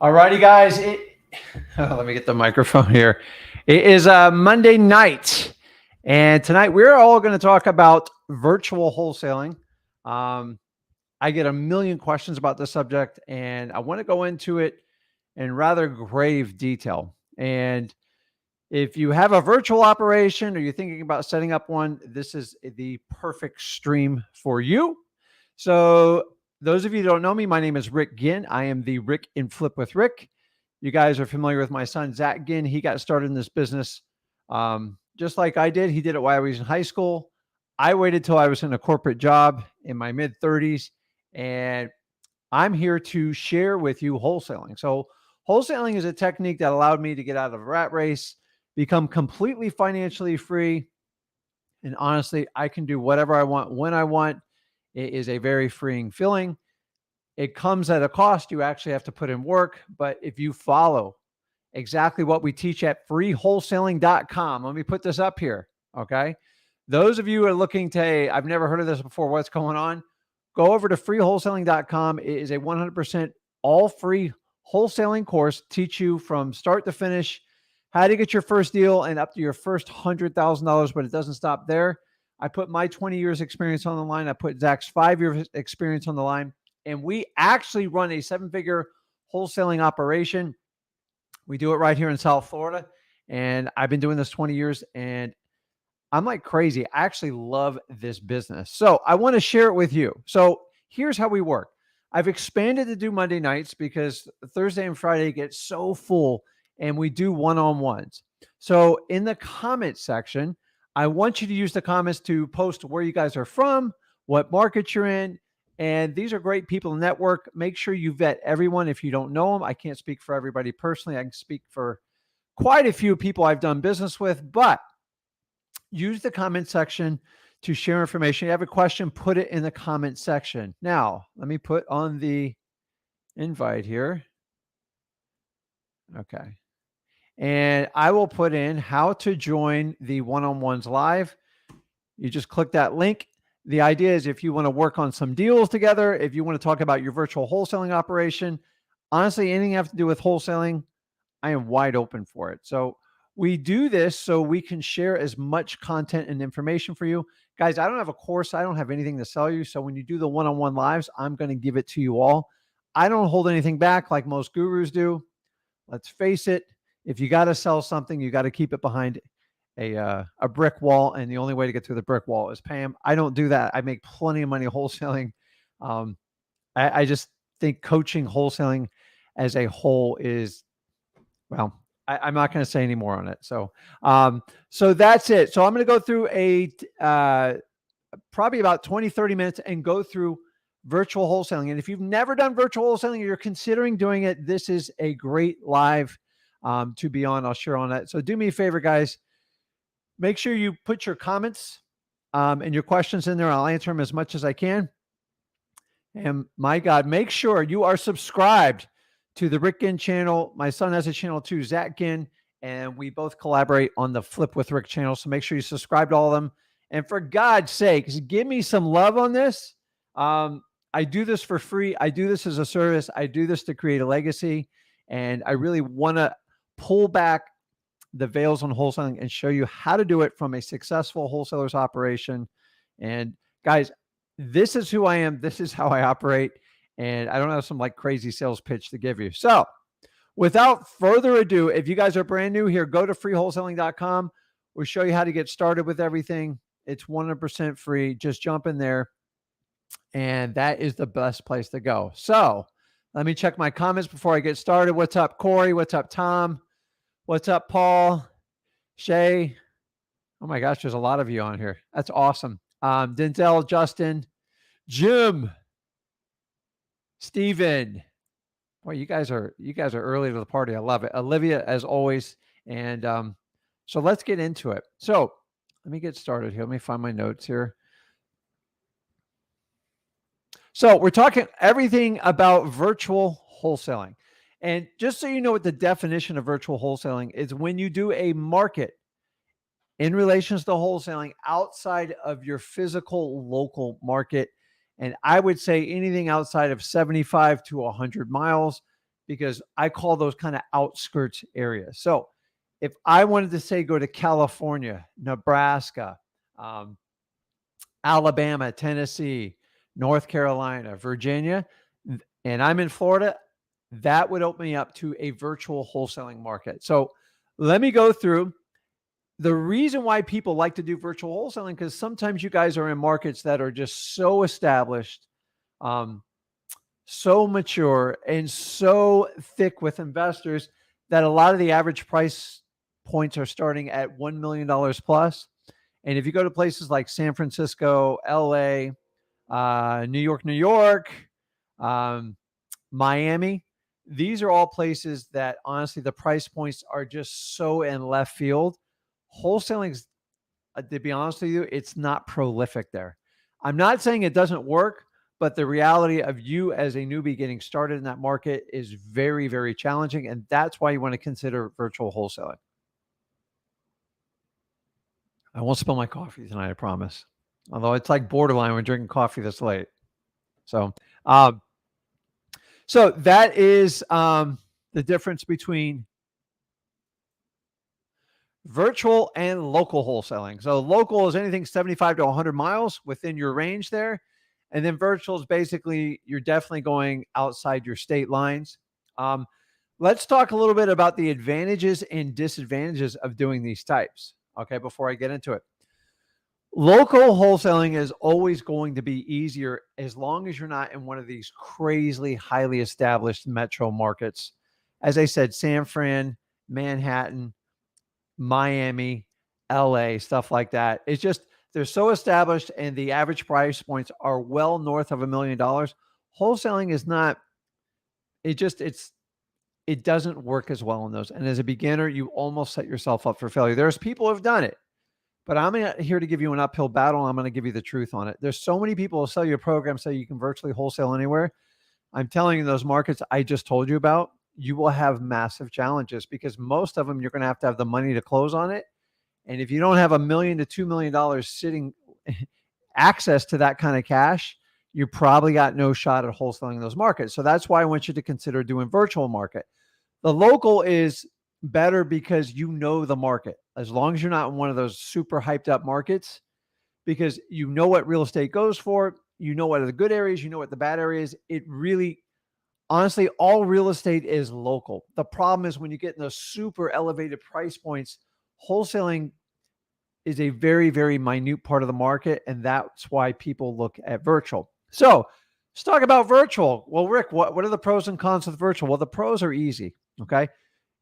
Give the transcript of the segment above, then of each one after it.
All righty, guys. Let me get the microphone here. It is Monday night, and tonight we're all going to talk about virtual wholesaling. I get a million questions about this subject, and I want to go into it in rather grave detail. And if you have a virtual operation or you're thinking about setting up one, this is the perfect stream for you. So, those of you who don't know me, my name is Rick Ginn. I am the Rick in Flip with Rick. You guys are familiar with my son, Zach Ginn. He got started in this business just like I did. He did it while I was in high school. I waited till I was in a corporate job in my mid 30s, and I'm here to share with you wholesaling. So, wholesaling is a technique that allowed me to get out of a rat race, become completely financially free. And honestly, I can do whatever I want when I want. It is a very freeing feeling. It comes at a cost. You actually have to put in work. But if you follow exactly what we teach at freewholesaling.com, let me put this up here. Okay. Those of you who are looking to, hey, I've never heard of this before, what's going on? Go over to freewholesaling.com. It is a 100% all free wholesaling course, teach you from start to finish how to get your first deal and up to your first $100,000, but it doesn't stop there. I put my 20 years experience on the line. I put Zach's 5 years experience on the line, and we actually run a 7-figure wholesaling operation. We do it right here in South Florida, and I've been doing this 20 years, and I'm like crazy. I actually love this business. So I want to share it with you. So here's how we work. I've expanded to do Monday nights because Thursday and Friday get so full, and we do one-on-ones. So in the comment section, I want you to use the comments to post where you guys are from, what market you're in, and these are great people to network. Make sure you vet everyone if you don't know them. I can't speak for everybody personally. I can speak for quite a few people I've done business with, but use the comment section to share information. You have a question, put it in the comment section. Now, let me put on the invite here. Okay. And I will put in how to join the one-on-ones live. You just click that link. The idea is if you want to work on some deals together, if you want to talk about your virtual wholesaling operation, honestly, anything you have to do with wholesaling, I am wide open for it. So we do this so we can share as much content and information for you. Guys, I don't have a course. I don't have anything to sell you. So when you do the one-on-one lives, I'm going to give it to you all. I don't hold anything back like most gurus do. Let's face it. If you got to sell something, you got to keep it behind a brick wall. And the only way to get through the brick wall is pay them. I don't do that. I make plenty of money wholesaling. I just think coaching wholesaling as a whole is, well, I'm not going to say any more on it. So, so that's it. So I'm going to go through probably about 20, 30 minutes and go through virtual wholesaling. And if you've never done virtual wholesaling or you're considering doing it, this is a great live to be on. I'll share on that. So do me a favor, guys. Make sure you put your comments and your questions in there. I'll answer them as much as I can. And my God, make sure you are subscribed to the Rick Ginn channel. My son has a channel too, Zach Ginn, and we both collaborate on the Flip with Rick channel. So make sure you subscribe to all of them. And for God's sakes, give me some love on this. I do this for free. I do this as a service. I do this to create a legacy. And I really want to pull back the veils on wholesaling and show you how to do it from a successful wholesaler's operation. And guys, this is who I am. This is how I operate. And I don't have some like crazy sales pitch to give you. So without further ado, if you guys are brand new here, go to freewholesaling.com. We'll show you how to get started with everything. It's 100% free. Just jump in there. And that is the best place to go. So let me check my comments before I get started. What's up, Corey? What's up, Tom? What's up, Paul? Shay? Oh my gosh, there's a lot of you on here. That's awesome. Denzel, Justin, Jim, Steven. Boy, you guys are early to the party. I love it. Olivia, as always. And so let's get into it. So let me get started here. Let me find my notes here. So we're talking everything about virtual wholesaling. And just so you know what the definition of virtual wholesaling is, when you do a market in relation to wholesaling outside of your physical local market. And I would say anything outside of 75 to 100 miles, because I call those kind of outskirts areas. So if I wanted to say go to California, Nebraska, um, Alabama, Tennessee, North Carolina, Virginia, and I'm in Florida, that would open me up to a virtual wholesaling market. So let me go through the reason why people like to do virtual wholesaling, because sometimes you guys are in markets that are just so established, um, so mature, and so thick with investors that a lot of the average price points are starting at $1 million plus. And if you go to places like San Francisco, LA, New York, um, Miami, these are all places that honestly the price points are just so in left field. Wholesaling, to be honest with you, it's not prolific there. I'm not saying it doesn't work, but the reality of you as a newbie getting started in that market is very, very challenging. And that's why you want to consider virtual wholesaling. I won't spill my coffee tonight, I promise. Although it's like borderline when drinking coffee this late. So, so that is the difference between virtual and local wholesaling. So local is anything 75 to 100 miles within your range there. And then virtual is basically you're definitely going outside your state lines. Let's talk a little bit about the advantages and disadvantages of doing these types. Okay, before I get into it. Local wholesaling is always going to be easier as long as you're not in one of these crazily highly established metro markets. As I said, San Fran, Manhattan, Miami, LA, stuff like that. It's just, they're so established and the average price points are well north of $1 million. Wholesaling is not, it doesn't work as well in those. And as a beginner, you almost set yourself up for failure. There's people who have done it, but I'm not here to give you an uphill battle. I'm going to give you the truth on it. There's so many people who sell you a program so you can virtually wholesale anywhere. I'm telling you, those markets I just told you about, you will have massive challenges because most of them, you're going to have the money to close on it. And if you don't have $1 million to $2 million sitting access to that kind of cash, you probably got no shot at wholesaling those markets. So that's why I want you to consider doing virtual market. The local is better because you know the market. As long as you're not in one of those super hyped up markets, because you know what real estate goes for, you know what are the good areas, you know what the bad areas. It really, honestly, all real estate is local. The problem is when you get in those super elevated price points, wholesaling is a very, very minute part of the market. And that's why people look at virtual. So let's talk about virtual. Well, Rick, what are the pros and cons with virtual? Well, the pros are easy. Okay.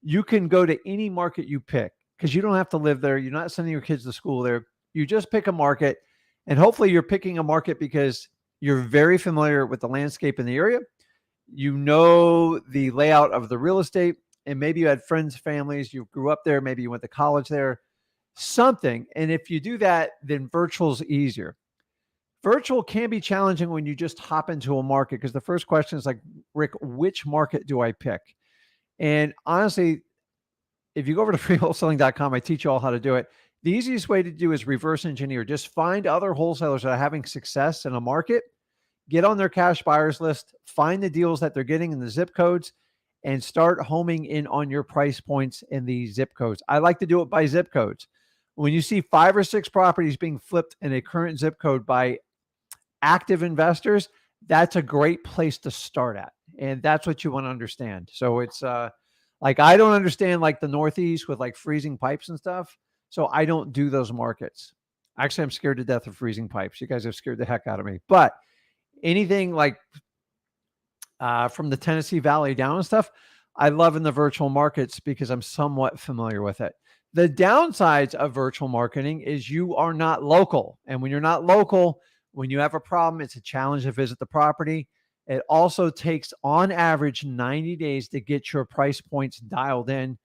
You can go to any market you pick because you don't have to live there. You're not sending your kids to school there. You just pick a market, and hopefully you're picking a market because you're very familiar with the landscape in the area. You know the layout of the real estate, and maybe you had friends, families, you grew up there, maybe you went to college there, something. And if you do that, then virtual is easier. Virtual can be challenging when you just hop into a market because the first question is like, Rick, which market do I pick? And honestly, if you go over to freewholesaling.com, I teach you all how to do it. The easiest way to do is reverse engineer. Just find other wholesalers that are having success in a market, get on their cash buyers list, find the deals that they're getting in the zip codes, and start homing in on your price points in the zip codes. I like to do it by zip codes. When you see 5 or 6 properties being flipped in a current zip code by active investors, that's a great place to start at. And that's what you want to understand. So it's like, I don't understand like the Northeast with like freezing pipes and stuff. So I don't do those markets. Actually, I'm scared to death of freezing pipes. You guys have scared the heck out of me. But anything like from the Tennessee Valley down and stuff, I love in the virtual markets because I'm somewhat familiar with it. The downsides of virtual marketing is you are not local. And when you're not local, when you have a problem, it's a challenge to visit the property. It also takes on average 90 days to get your price points dialed in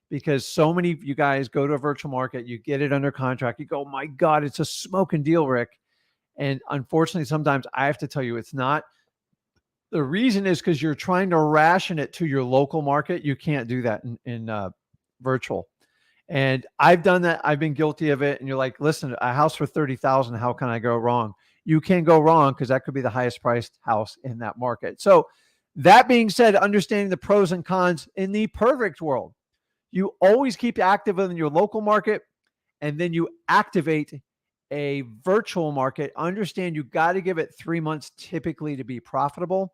because so many of you guys go to a virtual market, you get it under contract. You go, oh my God, it's a smoking deal, Rick. And unfortunately, sometimes I have to tell you it's not. The reason is because you're trying to ration it to your local market. You can't do that in virtual. And I've done that. I've been guilty of it. And you're like, listen, a house for $30,000, how can I go wrong? You can go wrong because that could be the highest priced house in that market. So That being said, understanding the pros and cons in the perfect world, you always keep active in your local market, and then you activate a virtual market. Understand you got to give it 3 months typically to be profitable.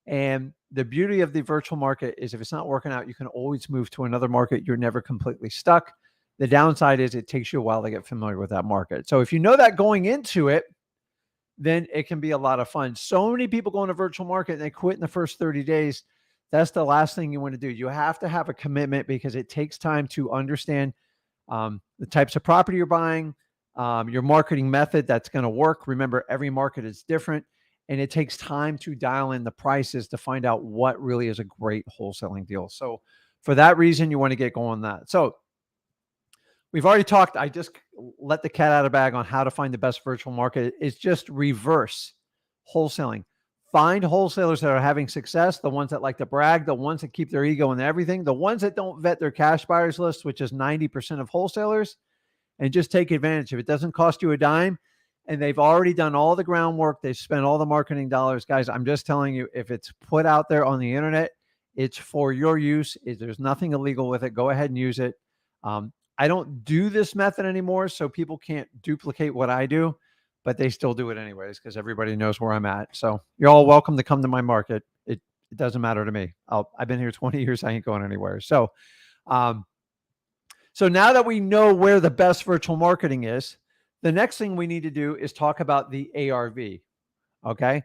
And the beauty of the virtual market is if it's not working out, you can always move to another market. You're never completely stuck. The downside is it takes you a while to get familiar with that market. So if you know that going into it, then it can be a lot of fun. So many people go in a virtual market and they quit in the first 30 days. That's the last thing you want to do. You have to have a commitment because it takes time to understand the types of property you're buying, your marketing method that's going to work. Remember, every market is different, and it takes time to dial in the prices to find out what really is a great wholesaling deal. So for that reason, you want to get going on that. So we've already talked. I just let the cat out of the bag on how to find the best virtual market. It's just reverse wholesaling. Find wholesalers that are having success, the ones that like to brag, the ones that keep their ego and everything, the ones that don't vet their cash buyers list, which is 90% of wholesalers, and just take advantage. If it doesn't cost you a dime and they've already done all the groundwork, they've spent all the marketing dollars, guys, I'm just telling you, if it's put out there on the internet, it's for your use. There's nothing illegal with it. Go ahead and use it. I don't do this method anymore, so people can't duplicate what I do, but they still do it anyways because everybody knows where I'm at. So you're all welcome to come to my market. It doesn't matter to me. I've been here 20 years. I ain't going anywhere. So, so now that we know where the best virtual marketing is, the next thing we need to do is talk about the ARV. Okay.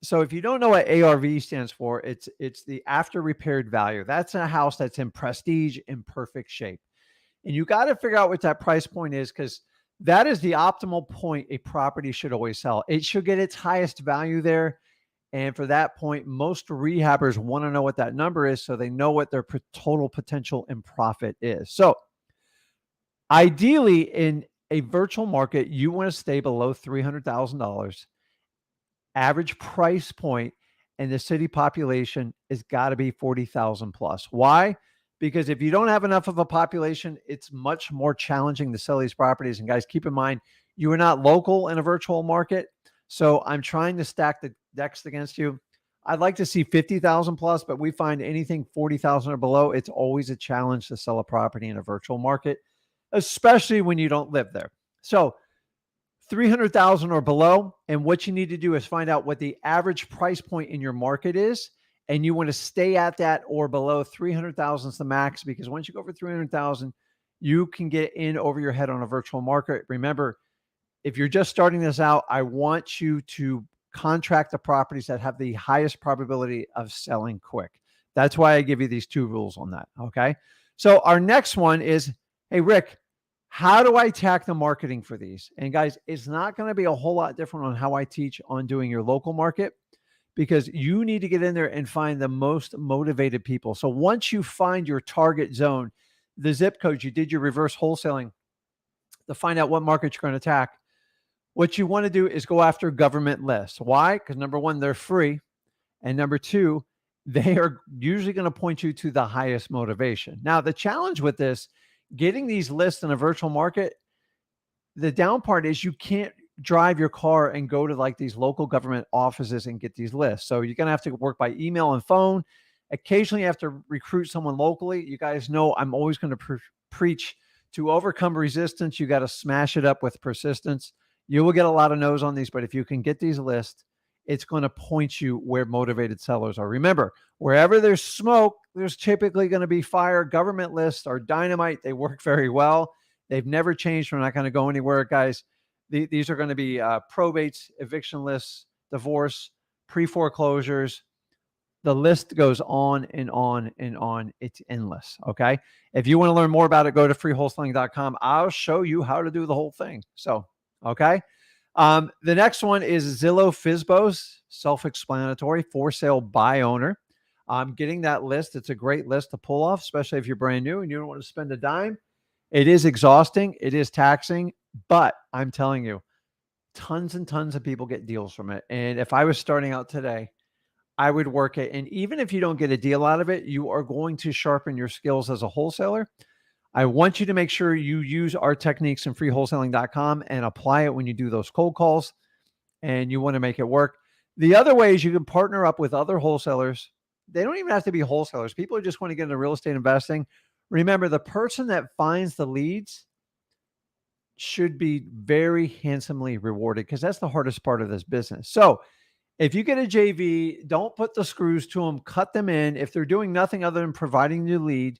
So if you don't know what ARV stands for, it's the after repaired value. That's a house that's in prestige, in perfect shape. And you got to figure out what that price point is because that is the optimal point a property should always sell. It should get its highest value there. And for that point, most rehabbers want to know what that number is so they know what their total potential and profit is. So ideally, in a virtual market, you want to stay below $300,000. Average price point, and the city population has got to be 40,000 plus. Why? Because if you don't have enough of a population, it's much more challenging to sell these properties. And guys, keep in mind, you are not local in a virtual market. So I'm trying to stack the decks against you. I'd like to see 50,000 plus, but we find anything 40,000 or below, it's always a challenge to sell a property in a virtual market, especially when you don't live there. So 300,000 or below. And what you need to do is find out what the average price point in your market is. And you want to stay at that or below. 300,000 is the max, because once you go over 300,000, you can get in over your head on a virtual market. Remember, if you're just starting this out, I want you to contract the properties that have the highest probability of selling quick. That's why I give you these two rules on that. Okay. So our next one is, hey, Rick, how do I attack the marketing for these? And guys, it's not going to be a whole lot different on how I teach on doing your local market, because you need to get in there and find the most motivated people. So once you find your target zone, the zip codes, you did your reverse wholesaling to find out what market you're going to attack. What you want to do is go after government lists. Why? Because number one, they're free. And number two, they are usually going to point you to the highest motivation. Now, the challenge with this, getting these lists in a virtual market, the down part is you can't drive your car and go to like these local government offices and get these lists. So you're going to have to work by email and phone. Occasionally you have to recruit someone locally. You guys know I'm always going to preach to overcome resistance. You got to smash it up with persistence. You will get a lot of no's on these, but if you can get these lists, it's going to point you where motivated sellers are. Remember, wherever there's smoke, there's typically going to be fire. Government lists are dynamite. They work very well. They've never changed. We're not going to go anywhere, guys. These are going to be probates, eviction lists, divorce, pre-foreclosures. The list goes on and on and on. It's endless. Okay. If you want to learn more about it, go to freewholesaling.com. I'll show you how to do the whole thing. So, okay. The next one is Zillow Fizbos, self-explanatory, for sale by owner. Getting that list. It's a great list to pull off, especially if you're brand new and you don't want to spend a dime. It is exhausting. It is taxing, but I'm telling you, tons and tons of people get deals from it. And if I was starting out today, I would work it. And even if you don't get a deal out of it, you are going to sharpen your skills as a wholesaler. I want you to make sure you use our techniques in freewholesaling.com and apply it when you do those cold calls, and you want to make it work. The other way is you can partner up with other wholesalers. They don't even have to be wholesalers. People who just want to get into real estate investing. Remember, the person that finds the leads should be very handsomely rewarded, because that's the hardest part of this business. So if you get a JV, don't put the screws to them, cut them in. If they're doing nothing other than providing you lead,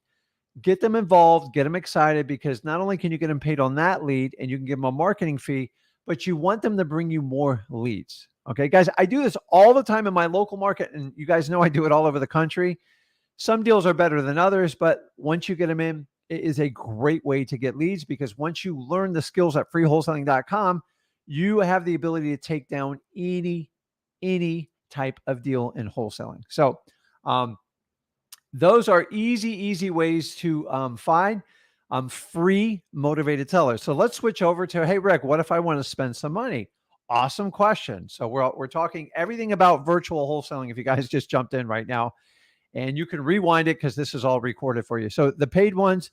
get them involved, get them excited, because not only can you get them paid on that lead and you can give them a marketing fee, but you want them to bring you more leads. Okay, guys, I do this all the time in my local market, and you guys know I do it all over the country. Some deals are better than others, but once you get them in, it is a great way to get leads, because once you learn the skills at freewholesaling.com, you have the ability to take down any type of deal in wholesaling. So those are easy ways to find free motivated sellers. So let's switch over to, hey, Rick, what if I want to spend some money? Awesome question. So we're talking everything about virtual wholesaling. If you guys just jumped in right now, and you can rewind it because this is all recorded for you. So the paid ones,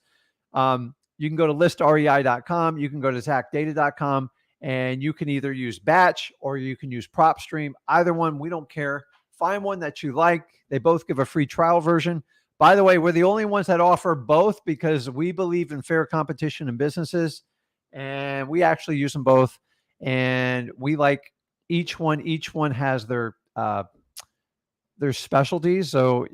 you can go to listrei.com, you can go to zachdata.com, and you can either use batch or you can use PropStream. Either one, we don't care. Find one that you like. They both give a free trial version. By the way, we're the only ones that offer both, because we believe in fair competition in businesses, and we actually use them both. And we like each one. Each one has their specialties. So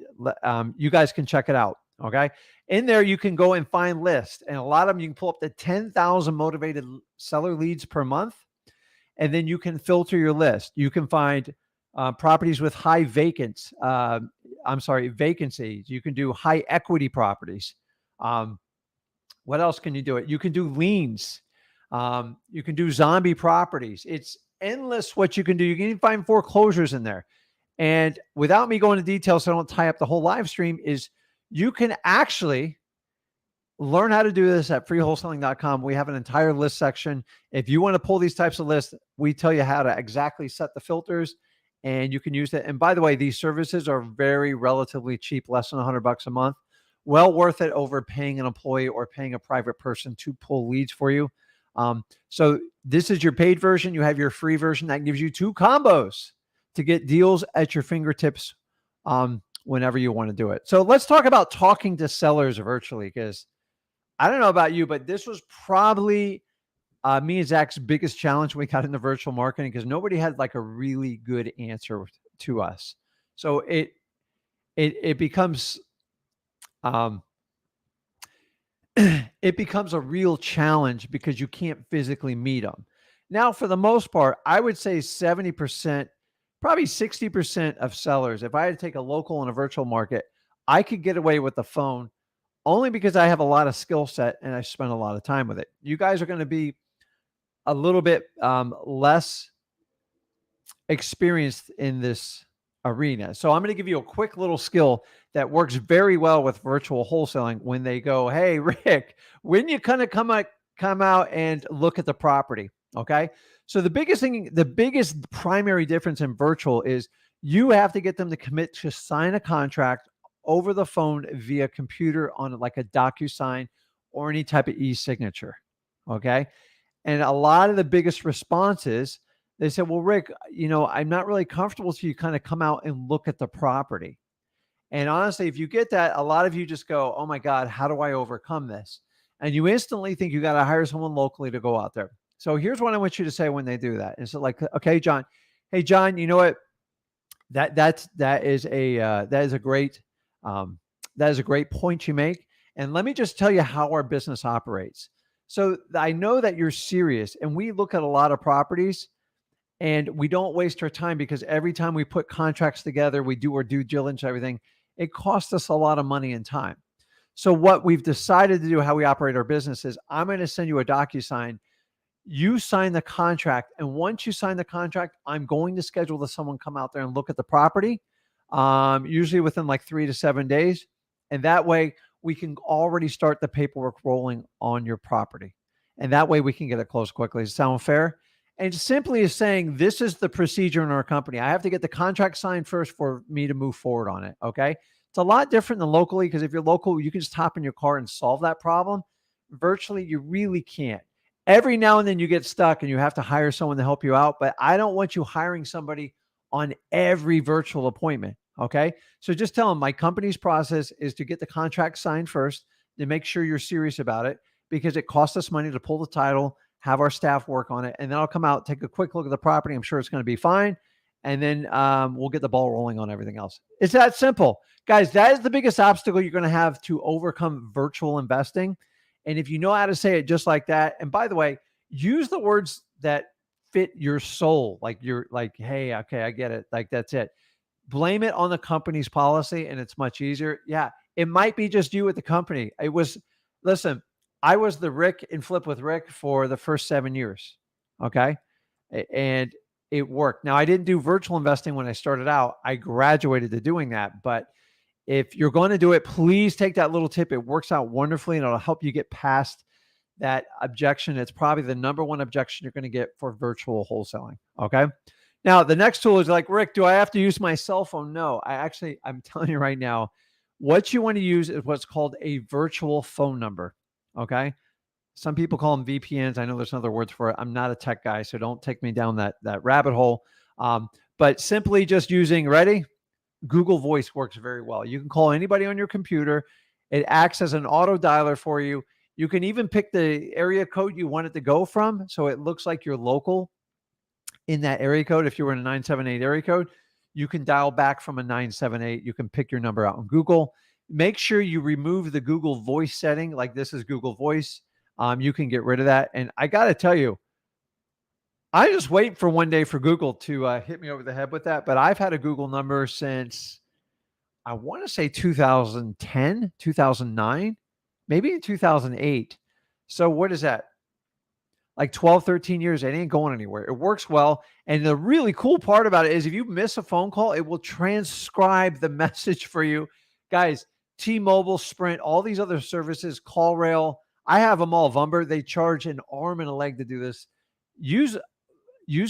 you guys can check it out. Okay. In there, you can go and find lists, and a lot of them, you can pull up to 10,000 motivated seller leads per month. And then you can filter your list. You can find properties with high vacancies. You can do high equity properties. What else can you do? You can do liens. You can do zombie properties. It's endless what you can do. You can even find foreclosures in there. And without me going into detail, so I don't tie up the whole live stream, is you can actually learn how to do this at freewholesaling.com. We have an entire list section. If you want to pull these types of lists, we tell you how to exactly set the filters, and you can use that. And by the way, these services are very relatively cheap, less than $100 a month. Well worth it over paying an employee or paying a private person to pull leads for you. So this is your paid version. You have your free version that gives you 2 combos to get deals at your fingertips whenever you want to do it. So let's talk about talking to sellers virtually, because I don't know about you, but this was probably me and Zach's biggest challenge when we got into virtual marketing, because nobody had like a really good answer to us. So it becomes it becomes a real challenge because you can't physically meet them. Now, for the most part, I would say 70%, probably 60% of sellers, if I had to take a local and a virtual market, I could get away with the phone, only because I have a lot of skill set and I spend a lot of time with it. You guys are going to be a little bit less experienced in this arena. So I'm going to give you a quick little skill that works very well with virtual wholesaling. When they go, hey, Rick, when you kind of come out and look at the property. Okay. So the biggest primary difference in virtual is you have to get them to commit to sign a contract over the phone via computer on like a DocuSign or any type of e-signature. Okay. And a lot of the biggest responses, they said, well, Rick, I'm not really comfortable till you kind of come out and look at the property. And honestly, if you get that, a lot of you just go, oh my God, how do I overcome this? And you instantly think you got to hire someone locally to go out there. So here's what I want you to say when they do that. And so like, okay, John, hey, John, you know what? That is a great point you make. And let me just tell you how our business operates. So I know that you're serious, and we look at a lot of properties, and we don't waste our time, because every time we put contracts together, we do our due diligence, everything, it costs us a lot of money and time. So what we've decided to do, how we operate our business, is I'm going to send you a DocuSign. You sign the contract. And once you sign the contract, I'm going to schedule someone come out there and look at the property, usually within like 3 to 7 days. And that way we can already start the paperwork rolling on your property. And that way we can get it closed quickly. Does it sound fair? And simply is saying, this is the procedure in our company. I have to get the contract signed first for me to move forward on it. Okay. It's a lot different than locally, because if you're local, you can just hop in your car and solve that problem. Virtually, you really can't. Every now and then you get stuck and you have to hire someone to help you out. But I don't want you hiring somebody on every virtual appointment. Okay. So just tell them my company's process is to get the contract signed first, to make sure you're serious about it, because it costs us money to pull the title, have our staff work on it, and then I'll come out, take a quick look at the property. I'm sure it's going to be fine. And then we'll get the ball rolling on everything else. It's that simple. Guys, that is the biggest obstacle you're going to have to overcome virtual investing. And if you know how to say it just like that, and by the way, use the words that fit your soul. Like you're like, hey, okay, I get it. Like that's it. Blame it on the company's policy and it's much easier. Yeah, it might be just you at the company. Listen, I was the Rick in Flip with Rick for the first 7 years. Okay. And it worked. Now, I didn't do virtual investing when I started out. I graduated to doing that. But if you're going to do it, please take that little tip. It works out wonderfully and it'll help you get past that objection. It's probably the number one objection you're going to get for virtual wholesaling. Okay. Now, the next tool is like, Rick, do I have to use my cell phone? No, I'm telling you right now, what you want to use is what's called a virtual phone number. Okay. Some people call them VPNs. I know there's other words for it. I'm not a tech guy, so don't take me down that rabbit hole. But simply just using, ready? Google Voice works very well. You can call anybody on your computer. It acts as an auto dialer for you. You can even pick the area code you want it to go from, so it looks like you're local in that area code. If you were in a 978 area code, you can dial back from a 978. You can pick your number out on Google. Make sure you remove the Google Voice setting. Like this is Google Voice. You can get rid of that. And I got to tell you, I just wait for one day for Google to hit me over the head with that. But I've had a Google number since, I want to say 2010, 2009, maybe in 2008. So what is that? Like 12, 13 years, it ain't going anywhere. It works well. And the really cool part about it is if you miss a phone call, it will transcribe the message for you. Guys, T-Mobile, Sprint, all these other services, CallRail, I have them all. Vumber, they charge an arm and a leg to do this. Use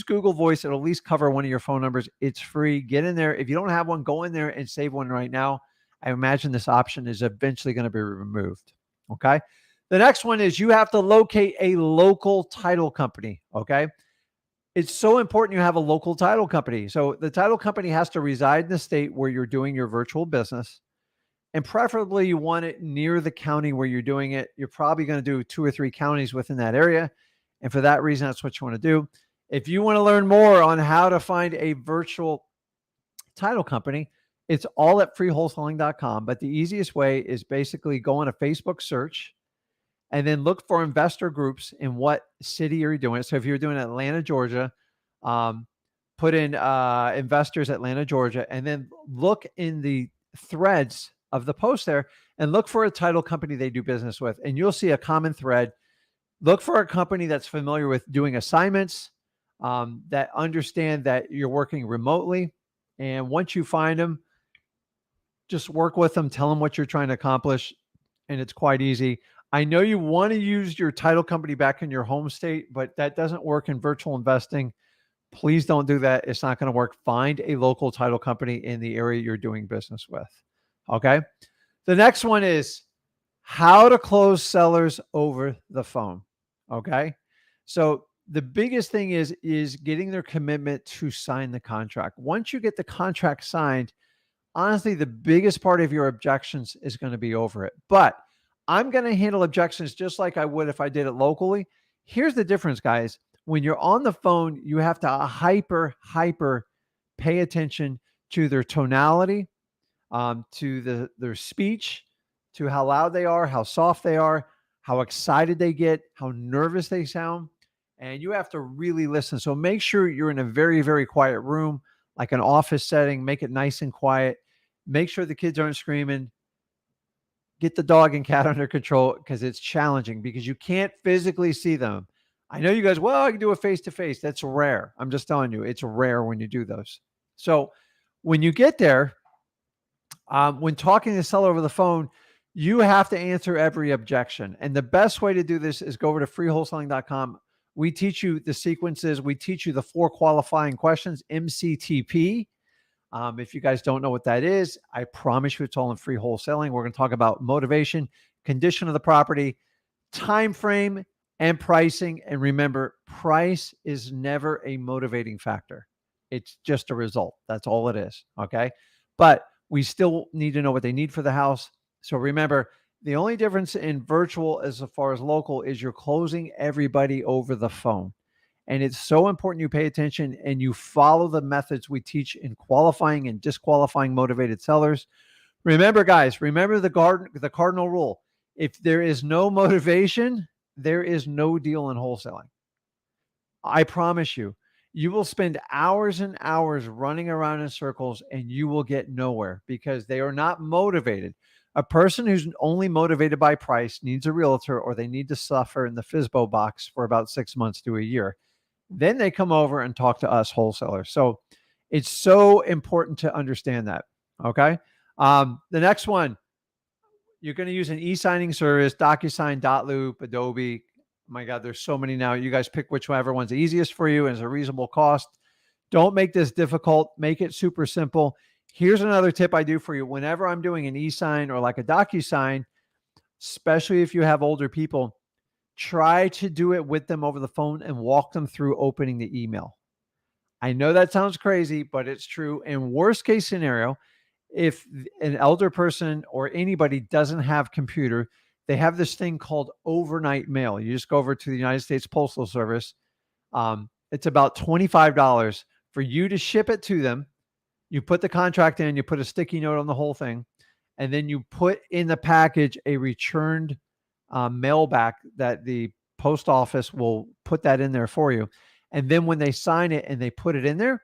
Google Voice. It'll at least cover one of your phone numbers. It's free. Get in there. If you don't have one, go in there and save one right now. I imagine this option is eventually going to be removed. Okay. The next one is you have to locate a local title company. Okay. It's so important you have a local title company. So the title company has to reside in the state where you're doing your virtual business. And preferably you want it near the county where you're doing it. You're probably going to do 2 or 3 counties within that area. And for that reason, that's what you want to do. If you want to learn more on how to find a virtual title company, it's all at freewholesaling.com. But the easiest way is basically go on a Facebook search and then look for investor groups in what city you're doing. So if you're doing Atlanta, Georgia, put in investors Atlanta, Georgia, and then look in the threads of the post there and look for a title company they do business with. And you'll see a common thread. Look for a company that's familiar with doing assignments, that understand that you're working remotely. And once you find them, just work with them, tell them what you're trying to accomplish. And it's quite easy. I know you want to use your title company back in your home state, but that doesn't work in virtual investing. Please don't do that. It's not going to work. Find a local title company in the area you're doing business with. Okay. The next one is how to close sellers over the phone. Okay. So the biggest thing is getting their commitment to sign the contract. Once you get the contract signed, honestly, the biggest part of your objections is going to be over it. But I'm going to handle objections just like I would if I did it locally. Here's the difference, guys. When you're on the phone, you have to hyper pay attention to their tonality, to their speech, to how loud they are, how soft they are, how excited they get, how nervous they sound. And you have to really listen. So make sure you're in a very, very quiet room, like an office setting. Make it nice and quiet. Make sure the kids aren't screaming. Get the dog and cat under control because it's challenging because you can't physically see them. I know you guys, well, I can do a face-to-face. That's rare. I'm just telling you, it's rare when you do those. So when you get there, when talking to the seller over the phone, you have to answer every objection. And the best way to do this is go over to freewholesaling.com. We teach you the sequences. We teach you the 4 qualifying questions, MCTP. If you guys don't know what that is, I promise you it's all in free wholesaling. We're going to talk about motivation, condition of the property, time frame, and pricing. And remember, price is never a motivating factor. It's just a result. That's all it is. Okay. But we still need to know what they need for the house. So remember, the only difference in virtual as far as local is you're closing everybody over the phone. And it's so important you pay attention and you follow the methods we teach in qualifying and disqualifying motivated sellers. Remember, guys, remember the cardinal rule. If there is no motivation, there is no deal in wholesaling. I promise you, you will spend hours and hours running around in circles and you will get nowhere because they are not motivated. A person who's only motivated by price needs a realtor or they need to suffer in the FISBO box for about 6 months to a year. Then they come over and talk to us wholesalers. So it's so important to understand that. Okay. The next one, you're going to use an e-signing service, DocuSign, Dotloop, Adobe. My God, there's so many now. You guys pick whichever one's the easiest for you and is a reasonable cost. Don't make this difficult. Make it super simple. Here's another tip I do for you. Whenever I'm doing an e-sign or like a DocuSign, especially if you have older people, try to do it with them over the phone and walk them through opening the email. I know that sounds crazy, but it's true. In worst case scenario, if an elder person or anybody doesn't have computer, they have this thing called overnight mail. You just go over to the United States Postal Service. It's about $25 for you to ship it to them. You put the contract in, you put a sticky note on the whole thing, and then you put in the package a returned mail back that the post office will put that in there for you. And then when they sign it and they put it in there,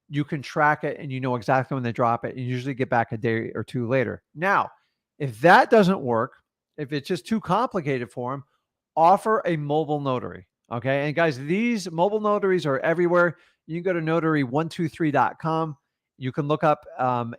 you can track it and you know exactly when they drop it. You usually get back a day or two later. Now, if that doesn't work, if it's just too complicated for them, offer a mobile notary. Okay. And guys, these mobile notaries are everywhere. You can go to notary123.com. You can look up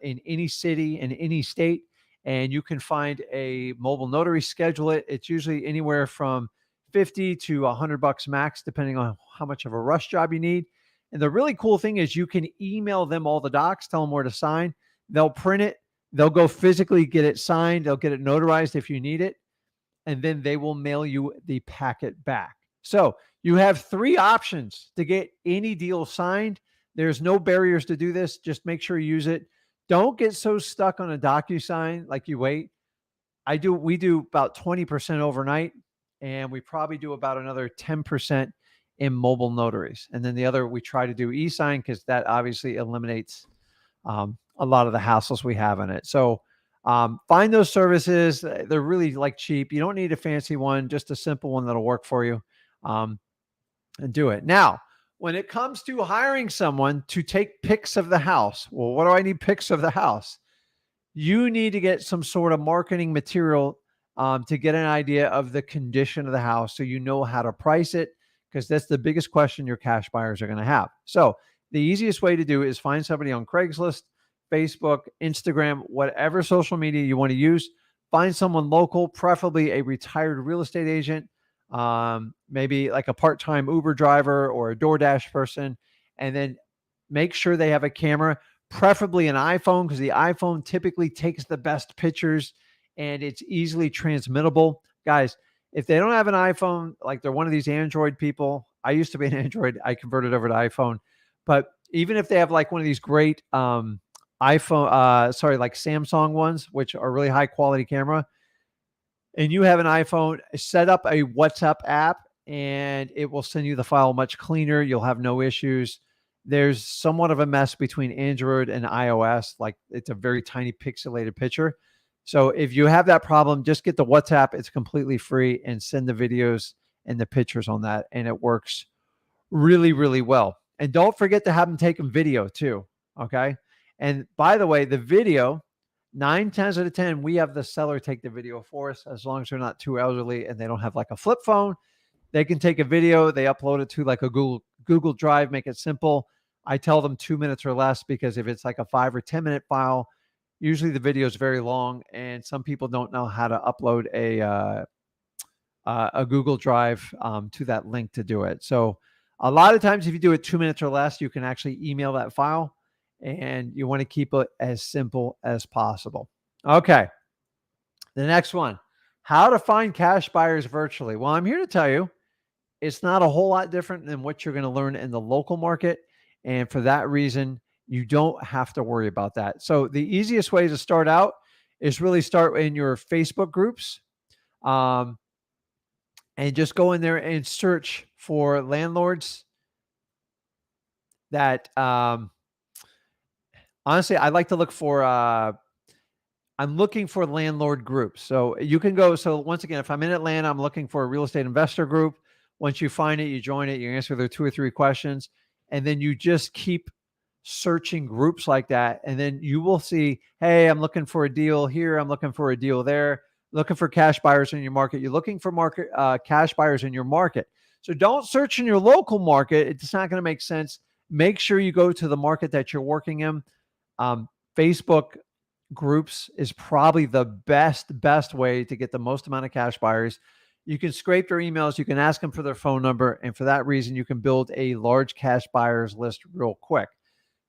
in any city, in any state, and you can find a mobile notary, schedule it. It's usually anywhere from 50 to $100 max, depending on how much of a rush job you need. And the really cool thing is you can email them all the docs, tell them where to sign. They'll print it. They'll go physically get it signed. They'll get it notarized if you need it. And then they will mail you the packet back. So you have 3 options to get any deal signed. There's no barriers to do this. Just make sure you use it. Don't get so stuck on a DocuSign like you wait. We do about 20% overnight, and we probably do about another 10% in mobile notaries. And then the other, we try to do e-sign because that obviously eliminates a lot of the hassles we have in it. So find those services. They're really like cheap. You don't need a fancy one, just a simple one that'll work for you, and do it. Now, when it comes to hiring someone to take pics of the house, well, what do I need pics of the house? You need to get some sort of marketing material to get an idea of the condition of the house so you know how to price it, because that's the biggest question your cash buyers are going to have. So the easiest way to do it is find somebody on Craigslist, Facebook, Instagram, whatever social media you want to use. Find someone local, preferably a retired real estate agent, maybe like a part-time Uber driver or a DoorDash person, and then make sure they have a camera, preferably an iPhone, because the iPhone typically takes the best pictures and it's easily transmittable. Guys, if they don't have an iPhone, like they're one of these Android people, I used to be an Android, I converted over to iPhone, but even if they have like one of these great iPhone, like Samsung ones, which are really high quality camera, and you have an iPhone, set up a WhatsApp app and it will send you the file much cleaner. You'll have no issues. There's somewhat of a mess between Android and iOS. Like it's a very tiny pixelated picture. So if you have that problem, just get the WhatsApp. It's completely free, and send the videos and the pictures on that. And it works really, really well. And don't forget to have them taken video too. Okay. And by the way, the video, 9 times out of 10, we have the seller take the video for us, as long as they're not too elderly and they don't have like a flip phone. They can take a video, they upload it to like a Google Drive, make it simple. I tell them 2 minutes or less, because if it's like a 5 or 10 minute file, usually the video is very long, and some people don't know how to upload a Google Drive to that link to do it. So a lot of times if you do it 2 minutes or less, you can actually email that file, and you want to keep it as simple as possible. Okay. The next one, how to find cash buyers virtually. Well, I'm here to tell you, it's not a whole lot different than what you're going to learn in the local market. And for that reason, you don't have to worry about that. So the easiest way to start out is really start in your Facebook groups, um, and just go in there and search for landlords that, honestly, I like to look for, I'm looking for landlord groups. So you can go. So once again, if I'm in Atlanta, I'm looking for a real estate investor group. Once you find it, you join it, you answer their 2 or 3 questions, and then you just keep searching groups like that. And then you will see, hey, I'm looking for a deal here. I'm looking for a deal there. Looking for cash buyers in your market. You're looking for cash buyers in your market. So don't search in your local market. It's not going to make sense. Make sure you go to the market that you're working in. Facebook groups is probably the best way to get the most amount of cash buyers. You can scrape their emails, you can ask them for their phone number, and for that reason you can build a large cash buyers list real quick.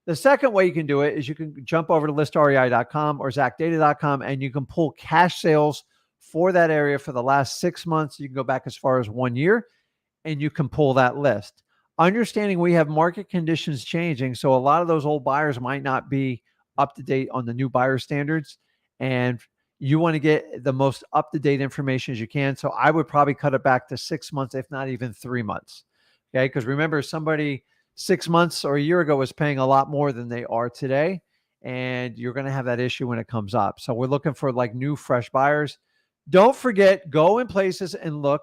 The second way you can do it is you can jump over to listrei.com or zachdata.com, and you can pull cash sales for that area for the last 6 months. You can go back as far as 1 year, and you can pull that list. Understanding we have market conditions changing, so a lot of those old buyers might not be up to date on the new buyer standards, and you want to get the most up to date information as you can. So I would probably cut it back to 6 months, if not even 3 months. Okay, because remember, somebody 6 months or a year ago was paying a lot more than they are today, and you're going to have that issue when it comes up. So we're looking for like new, fresh buyers. Don't forget, go in places and look.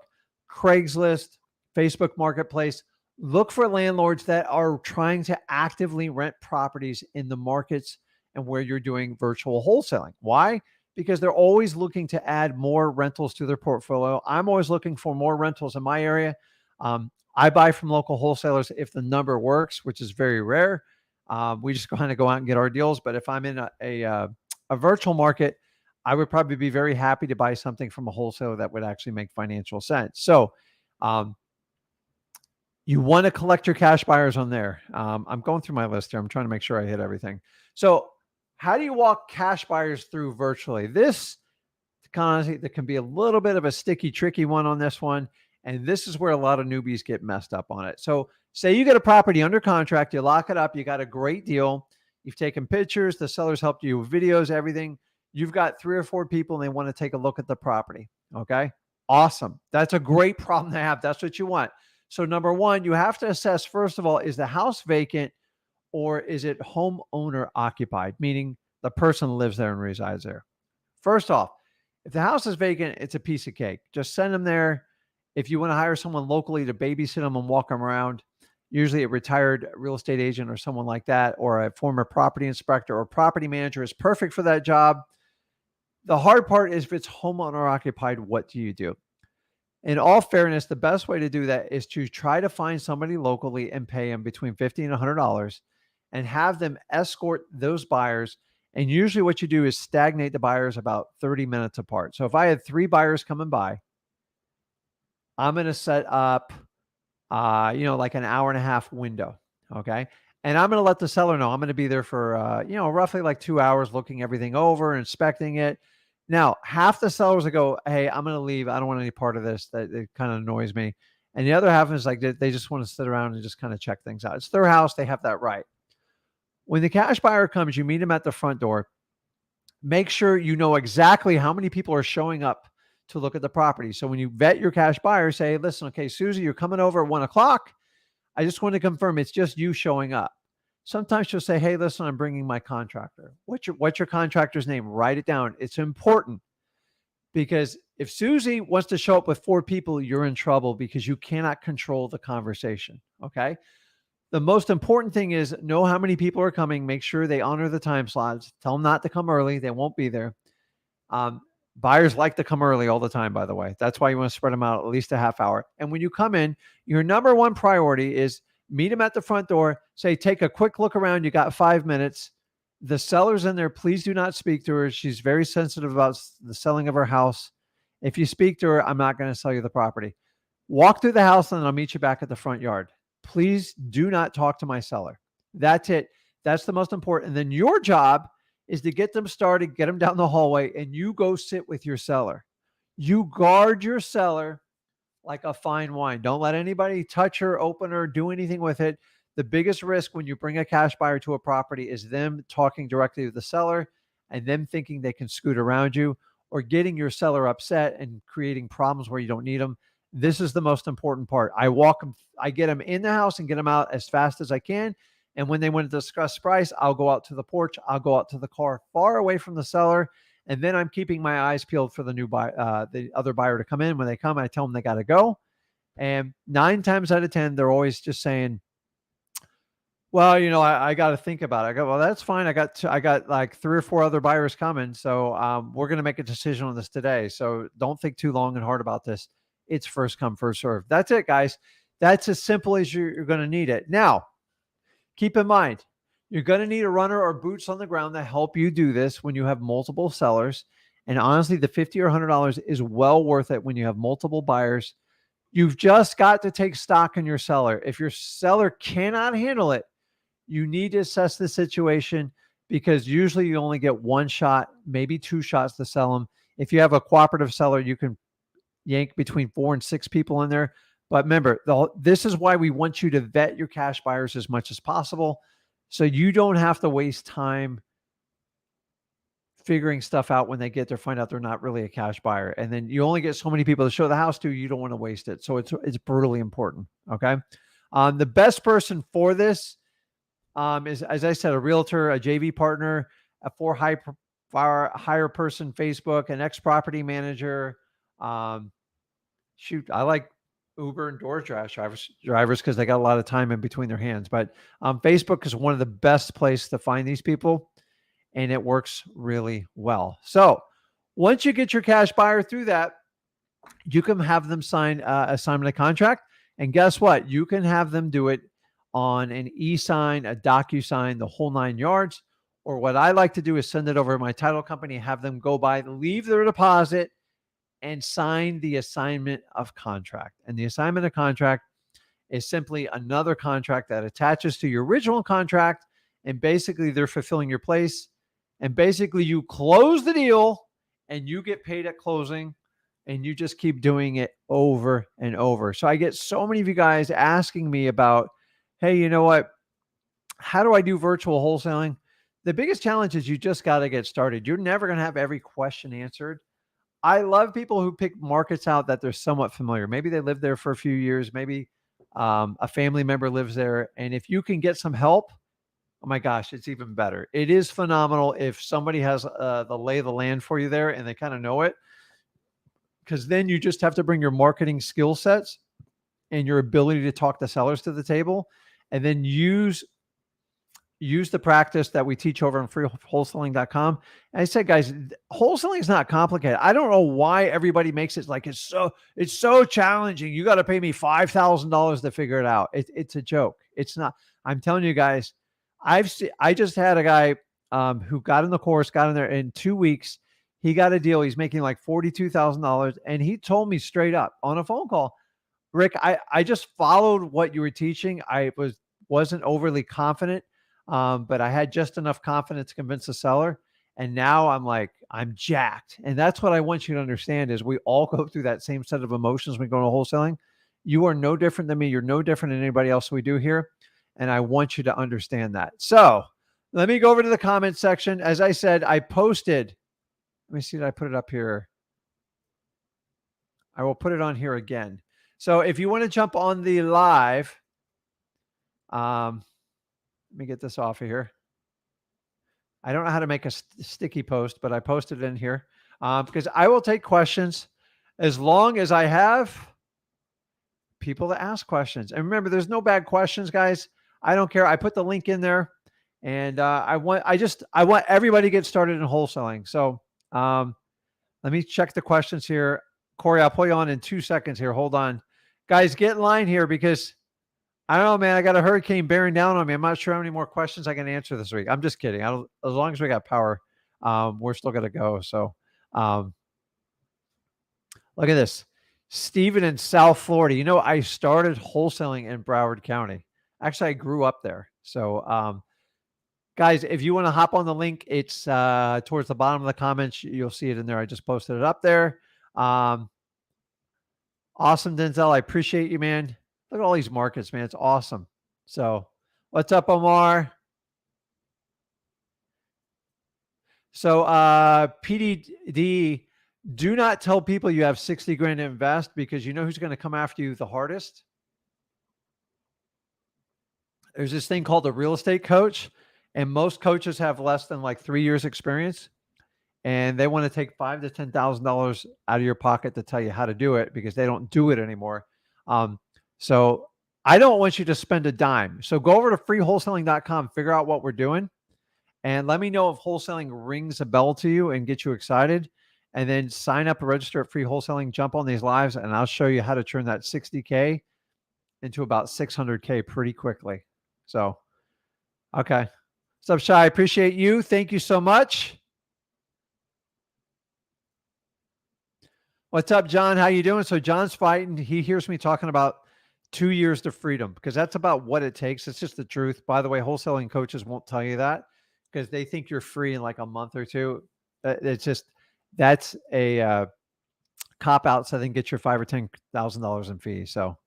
Craigslist, Facebook Marketplace. Look for landlords that are trying to actively rent properties in the markets and where you're doing virtual wholesaling. Why? Because they're always looking to add more rentals to their portfolio. I'm always looking for more rentals in my area. I buy from local wholesalers if the number works, which is very rare. We just kind of go out and get our deals. But if I'm in a virtual market, I would probably be very happy to buy something from a wholesaler that would actually make financial sense. So you want to collect your cash buyers on there. I'm going through my list here. I'm trying to make sure I hit everything. So how do you walk cash buyers through virtually? This honestly, there can be a little bit of a sticky, tricky one on this one. And this is where a lot of newbies get messed up on it. So say you get a property under contract, you lock it up, you got a great deal. You've taken pictures, the sellers helped you with videos, everything. You've got 3 or 4 people and they want to take a look at the property. Okay. Awesome. That's a great problem to have. That's what you want. So number one, you have to assess, first of all, is the house vacant or is it homeowner occupied? Meaning the person lives there and resides there. First off, if the house is vacant, it's a piece of cake. Just send them there. If you want to hire someone locally to babysit them and walk them around, usually a retired real estate agent or someone like that, or a former property inspector or property manager is perfect for that job. The hard part is if it's homeowner occupied, what do you do? In all fairness, the best way to do that is to try to find somebody locally and pay them between $50 and $100 and have them escort those buyers. And usually what you do is stagnate the buyers about 30 minutes apart. So if I had 3 buyers coming by, I'm going to set up, like an hour and a half window. Okay. And I'm going to let the seller know I'm going to be there for, roughly like 2 hours looking everything over, inspecting it. Now, half the sellers will go, hey, I'm going to leave. I don't want any part of this. That it kind of annoys me. And the other half is like, they just want to sit around and just kind of check things out. It's their house. They have that right. When the cash buyer comes, you meet them at the front door. Make sure you know exactly how many people are showing up to look at the property. So when you vet your cash buyer, say, listen, okay, Susie, you're coming over at 1:00. I just want to confirm it's just you showing up. Sometimes she'll say, hey, listen, I'm bringing my contractor. What's your contractor's name? Write it down. It's important because if Susie wants to show up with 4 people, you're in trouble because you cannot control the conversation. Okay. The most important thing is know how many people are coming. Make sure they honor the time slots. Tell them not to come early. They won't be there. Buyers like to come early all the time, by the way. That's why you want to spread them out at least a half hour. And when you come in, your number one priority is meet them at the front door. Say, take a quick look around. You got 5 minutes. The seller's in there. Please do not speak to her. She's very sensitive about the selling of her house. If you speak to her, I'm not going to sell you the property. Walk through the house and I'll meet you back at the front yard. Please do not talk to my seller. That's it. That's the most important. And then your job is to get them started, get them down the hallway, and you go sit with your seller. You guard your seller like a fine wine. Don't let anybody touch her, open her, do anything with it. The biggest risk when you bring a cash buyer to a property is them talking directly with the seller and them thinking they can scoot around you, or getting your seller upset and creating problems where you don't need them. This is the most important part. I get them in the house and get them out as fast as I can. And when they want to discuss price, I'll go out to the porch. I'll go out to the car far away from the seller. And then I'm keeping my eyes peeled for the the other buyer to come in. When they come, I tell them they got to go. And 9 times out of 10, they're always just saying, well, I got to think about it. I go, well, that's fine. I got like 3 or 4 other buyers coming. So we're going to make a decision on this today. So don't think too long and hard about this. It's first come, first serve. That's it, guys. That's as simple as you're going to need it. Now, keep in mind, you're going to need a runner or boots on the ground to help you do this when you have multiple sellers. And honestly, the $50 or $100 is well worth it when you have multiple buyers. You've just got to take stock in your seller. If your seller cannot handle it, you need to assess the situation, because usually you only get 1 shot, maybe 2 shots to sell them. If you have a cooperative seller, you can yank between 4 and 6 people in there. But remember, this is why we want you to vet your cash buyers as much as possible, so you don't have to waste time figuring stuff out when they get there, find out they're not really a cash buyer. And then you only get so many people to show the house to. You don't want to waste it. So it's brutally important. Okay. The best person for this is, as I said, a realtor, a JV partner, a hire person, Facebook, an ex-property manager. I like Uber and DoorDash drivers because they got a lot of time in between their hands. But Facebook is one of the best places to find these people, and it works really well. So once you get your cash buyer through that, you can have them sign a assignment of contract. And guess what? You can have them do it on an e-sign, a DocuSign, the whole 9 yards. Or what I like to do is send it over to my title company, have them go by, leave their deposit, and sign the assignment of contract. And the assignment of contract is simply another contract that attaches to your original contract. And basically, they're fulfilling your place. And basically, you close the deal and you get paid at closing. And you just keep doing it over and over. So I get so many of you guys asking me about, hey, you know what? How do I do virtual wholesaling? The biggest challenge is you just got to get started. You're never going to have every question answered. I love people who pick markets out that they're somewhat familiar. Maybe they lived there for a few years. Maybe a family member lives there. And if you can get some help, oh my gosh, it's even better. It is phenomenal if somebody has the lay of the land for you there and they kind of know it. Because then you just have to bring your marketing skill sets and your ability to talk the sellers to the table, and then use the practice that we teach over on freewholesaling.com. And I said, guys, wholesaling is not complicated. I don't know why everybody makes it like it's so challenging. You got to pay me $5,000 to figure it out. It's a joke. It's not. I'm telling you guys, I just had a guy who got in the course, got in there in 2 weeks. He got a deal. He's making like $42,000. And he told me straight up on a phone call, Rick, I just followed what you were teaching. I wasn't overly confident, but I had just enough confidence to convince the seller. And now I'm jacked. And that's what I want you to understand is we all go through that same set of emotions when we go to wholesaling. You are no different than me. You're no different than anybody else we do here. And I want you to understand that. So let me go over to the comment section. As I said, I posted. Let me see, did I put it up here? I will put it on here again. So if you want to jump on the live, let me get this off of here. I don't know how to make a sticky post, but I posted it in here because I will take questions as long as I have people to ask questions. And remember, there's no bad questions, guys. I don't care. I put the link in there, and I want everybody to get started in wholesaling. So let me check the questions here. Corey, I'll pull you on in 2 seconds here. Hold on. Guys, get in line here because I don't know, man. I got a hurricane bearing down on me. I'm not sure how many more questions I can answer this week. I'm just kidding. As long as we got power, we're still going to go. So look at this. Steven in South Florida. I started wholesaling in Broward County. Actually, I grew up there. So guys, if you want to hop on the link, it's towards the bottom of the comments. You'll see it in there. I just posted it up there. Awesome, Denzel. I appreciate you, man. Look at all these markets, man. It's awesome. So What's up, Omar? So, PDD, do not tell people you have 60 grand to invest, because you know who's going to come after you the hardest? There's this thing called a real estate coach, and most coaches have less than like 3 years experience, and they want to take $5,000 to $10,000 out of your pocket to tell you how to do it, because they don't do it anymore. So I don't want you to spend a dime. So go over to freewholesaling.com, figure out what we're doing, and let me know if wholesaling rings a bell to you and get you excited. And then sign up and register at Free Wholesaling, jump on these lives, and I'll show you how to turn that 60K into about 600K pretty quickly. So, okay. What's up, Shai? Appreciate you. Thank you so much. What's up, John? How you doing? So John's fighting. He hears me talking about 2 years to freedom, because that's about what it takes. It's just the truth. By the way, wholesaling coaches won't tell you that, because they think you're free in like a month or two. It's just, that's a cop out, so they can get your $5,000 or $10,000 in fees. So,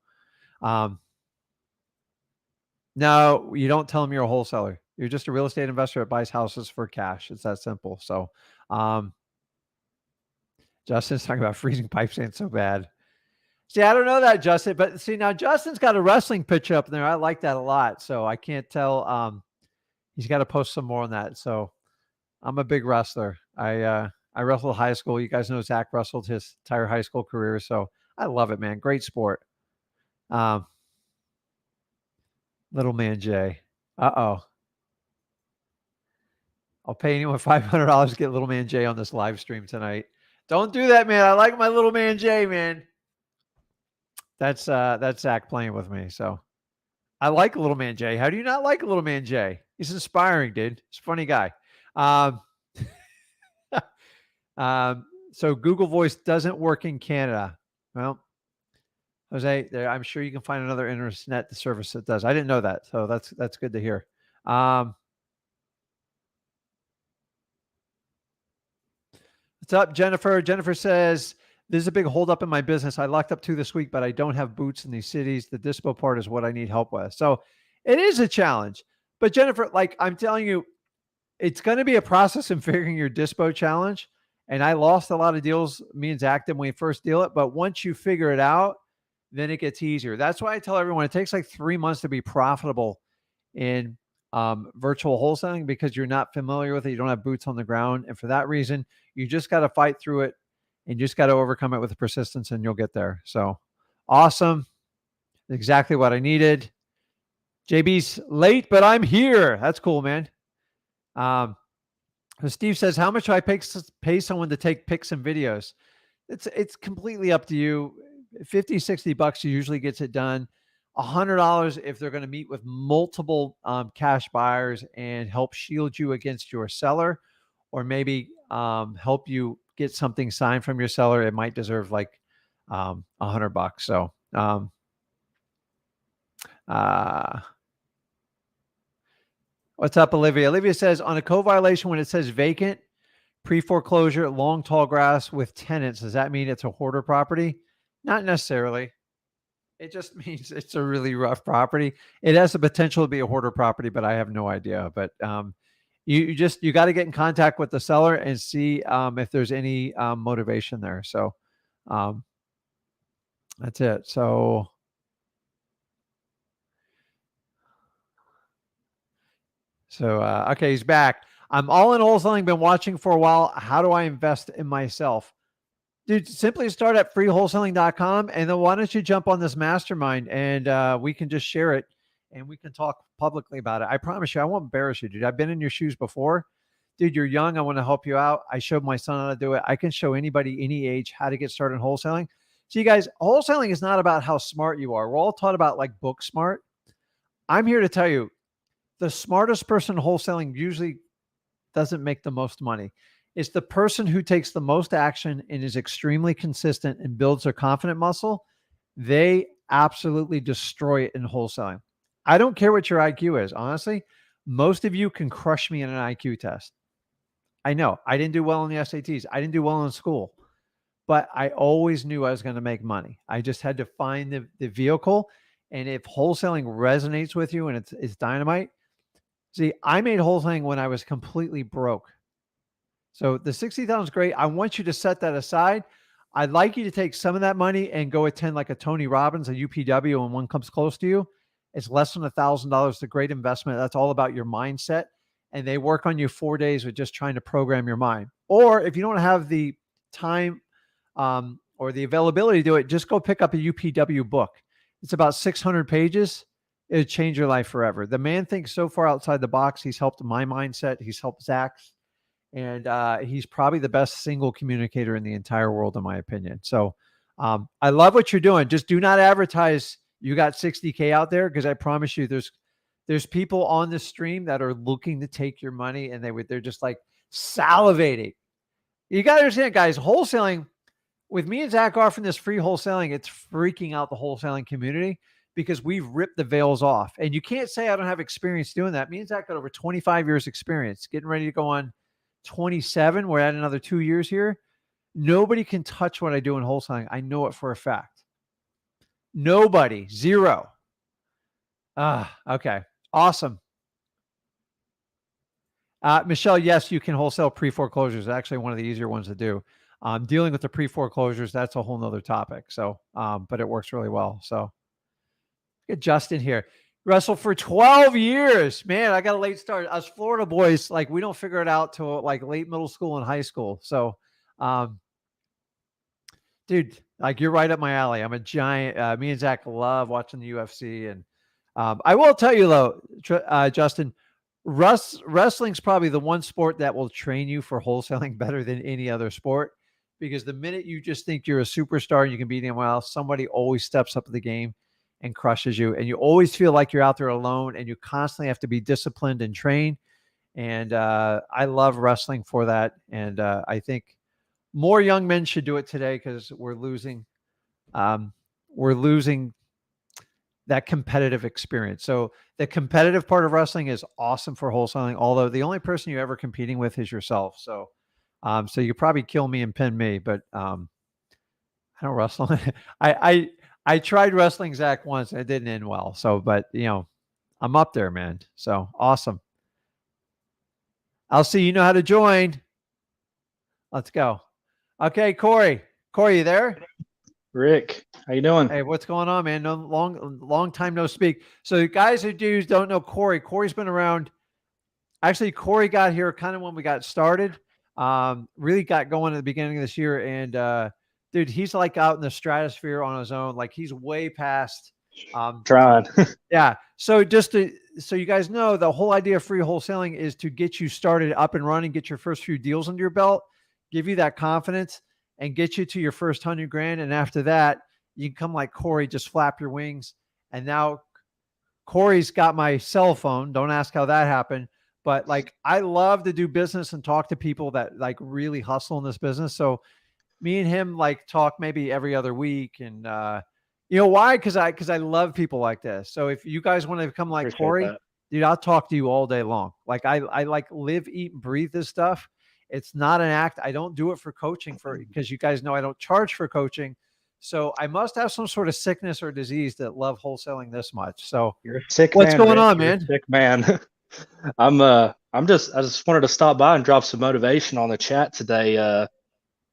no, you don't tell them you're a wholesaler. You're just a real estate investor that buys houses for cash. It's that simple. So, Justin's talking about freezing pipes ain't so bad. See, I don't know that, Justin, but see, now Justin's got a wrestling picture up there. I like that a lot. So I can't tell. He's got to post some more on that. So I'm a big wrestler. I wrestled high school. You guys know Zach wrestled his entire high school career. So I love it, man. Great sport. Little man Jay. Uh-oh. I'll pay anyone $500 to get little man Jay on this live stream tonight. Don't do that, man. I like my little man Jay, man. That's Zach playing with me. So I like little man Jay. How do you not like little man Jay? He's inspiring, dude. He's a funny guy. So Google Voice doesn't work in Canada. Well, Jose, I'm sure you can find another internet service that does. I didn't know that. So that's good to hear. What's up, Jennifer? Jennifer says, this is a big holdup in my business. I locked up 2 this week, but I don't have boots in these cities. The dispo part is what I need help with. So it is a challenge. But Jennifer, like I'm telling you, it's going to be a process in figuring your dispo challenge. And I lost a lot of deals, me and Zach, when we first deal it. But once you figure it out, then it gets easier. That's why I tell everyone it takes like 3 months to be profitable in virtual wholesaling, because you're not familiar with it. You don't have boots on the ground. And for that reason, you just got to fight through it, and you just got to overcome it with persistence, and you'll get there. So awesome. Exactly what I needed. JB's late, but I'm here. That's cool, man. Steve says, how much do I pay someone to take pics and videos? It's completely up to you. 50, 60 bucks usually gets it done. $100 if they're going to meet with multiple cash buyers and help shield you against your seller, or maybe help you get something signed from your seller. It might deserve like $100. So what's up, Olivia? Olivia says, on a co-violation, when it says vacant, pre-foreclosure, long tall grass with tenants, does that mean it's a hoarder property? Not necessarily. It just means it's a really rough property. It has the potential to be a hoarder property, but I have no idea. But you got to get in contact with the seller and see if there's any motivation there. So that's it. So okay, he's back. I'm all in wholesaling, been watching for a while. How do I invest in myself? Dude, simply start at freewholesaling.com, and then why don't you jump on this mastermind, and we can just share it, and we can talk publicly about it. I promise you, I won't embarrass you, dude. I've been in your shoes before. Dude, you're young. I want to help you out. I showed my son how to do it. I can show anybody any age how to get started in wholesaling. So you guys, wholesaling is not about how smart you are. We're all taught about like book smart. I'm here to tell you, the smartest person wholesaling usually doesn't make the most money. It's the person who takes the most action and is extremely consistent and builds their confident muscle. They absolutely destroy it in wholesaling. I don't care what your IQ is. Honestly, most of you can crush me in an IQ test. I know I didn't do well in the SATs. I didn't do well in school, but I always knew I was going to make money. I just had to find the vehicle. And if wholesaling resonates with you and it's dynamite, see, I made wholesaling when I was completely broke. So the 60,000 is great. I want you to set that aside. I'd like you to take some of that money and go attend like a Tony Robbins, a UPW, and one comes close to you. It's less than $1,000. It's a great investment. That's all about your mindset. And they work on you 4 days with just trying to program your mind. Or if you don't have the time or the availability to do it, just go pick up a UPW book. It's about 600 pages. It'll change your life forever. The man thinks so far outside the box. He's helped my mindset. He's helped Zach's. And he's probably the best single communicator in the entire world, in my opinion. So I love what you're doing. Just do not advertise you got 60K out there, because I promise you there's people on the stream that are looking to take your money, and they're just like salivating. You got to understand, guys, wholesaling with me and Zach offering this free wholesaling, it's freaking out the wholesaling community because we've ripped the veils off. And you can't say I don't have experience doing that. Me and Zach got over 25 years experience, getting ready to go on 27. We're at another 2 years here. Nobody can touch what I do in wholesaling. I know it for a fact. Nobody. Zero. Okay. Awesome. Michelle, yes, you can wholesale pre-foreclosures. Actually, one of the easier ones to do. Dealing with the pre-foreclosures, that's a whole nother topic. So, but it works really well. So get Justin here. Russell, for 12 years, man, I got a late start. Us Florida boys, like, we don't figure it out till like late middle school and high school. So, dude, like, you're right up my alley. I'm a giant. Me and Zach love watching the UFC. And I will tell you though, Justin, wrestling's probably the one sport that will train you for wholesaling better than any other sport, because the minute you just think you're a superstar and you can beat anyone else, somebody always steps up to the game and crushes you. And you always feel like you're out there alone, and you constantly have to be disciplined and trained. And I love wrestling for that. And I think more young men should do it today, because we're losing that competitive experience. So the competitive part of wrestling is awesome for wholesaling, although the only person you're ever competing with is yourself. So, so you probably kill me and pin me, but I don't wrestle. I tried wrestling Zach once and it didn't end well. So, but I'm up there, man. So awesome. I'll see you know how to join. Let's go. Okay, Corey. Corey, you there? Rick, how you doing? Hey, what's going on, man? No, long time no speak. So guys who don't know Corey, Corey's been around. Actually, Corey got here kind of when we got started. Really got going at the beginning of this year. And dude, he's like out in the stratosphere on his own. Like, he's way past Trying. yeah. So so you guys know, the whole idea of free wholesaling is to get you started up and running, get your first few deals under your belt, give you that confidence, and get you to your first 100 grand. And after that, you can come like Corey, just flap your wings. And now Corey's got my cell phone. Don't ask how that happened. But like, I love to do business and talk to people that like really hustle in this business. So me and him like talk maybe every other week. And you know why? Because I love people like this. So if you guys want to become like Appreciate Corey, that. dude, I'll talk to you all day long. Like, I like live, eat, and breathe this stuff. It's not an act. I don't do it for coaching, because you guys know I don't charge for coaching. So I must have some sort of sickness or disease that love wholesaling this much. So You're a sick what's man, going Rick. on, You're man? a sick man. I just wanted to stop by and drop some motivation on the chat today.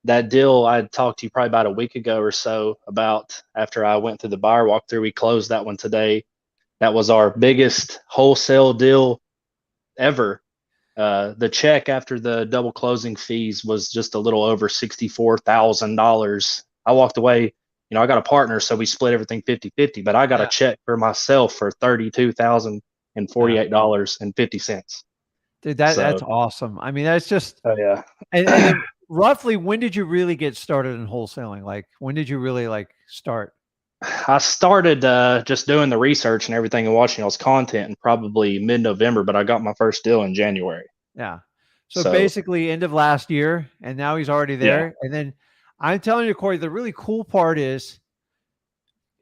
That deal I talked to you probably about a week ago or so about, after I went through the buyer walkthrough, we closed that one today. That was our biggest wholesale deal ever. The check after the double closing fees was just a little over $64,000. I walked away, I got a partner, so we split everything 50-50, but I got a check for myself for $32,048.50. Dude, that's awesome. I mean, that's just, oh yeah. And then roughly, when did you really get started in wholesaling? Like, when did you really like start? I started just doing the research and everything and watching y'all's content in probably mid-November, but I got my first deal in January. Yeah. So basically end of last year, and now he's already there. Yeah. And then I'm telling you, Corey, the really cool part is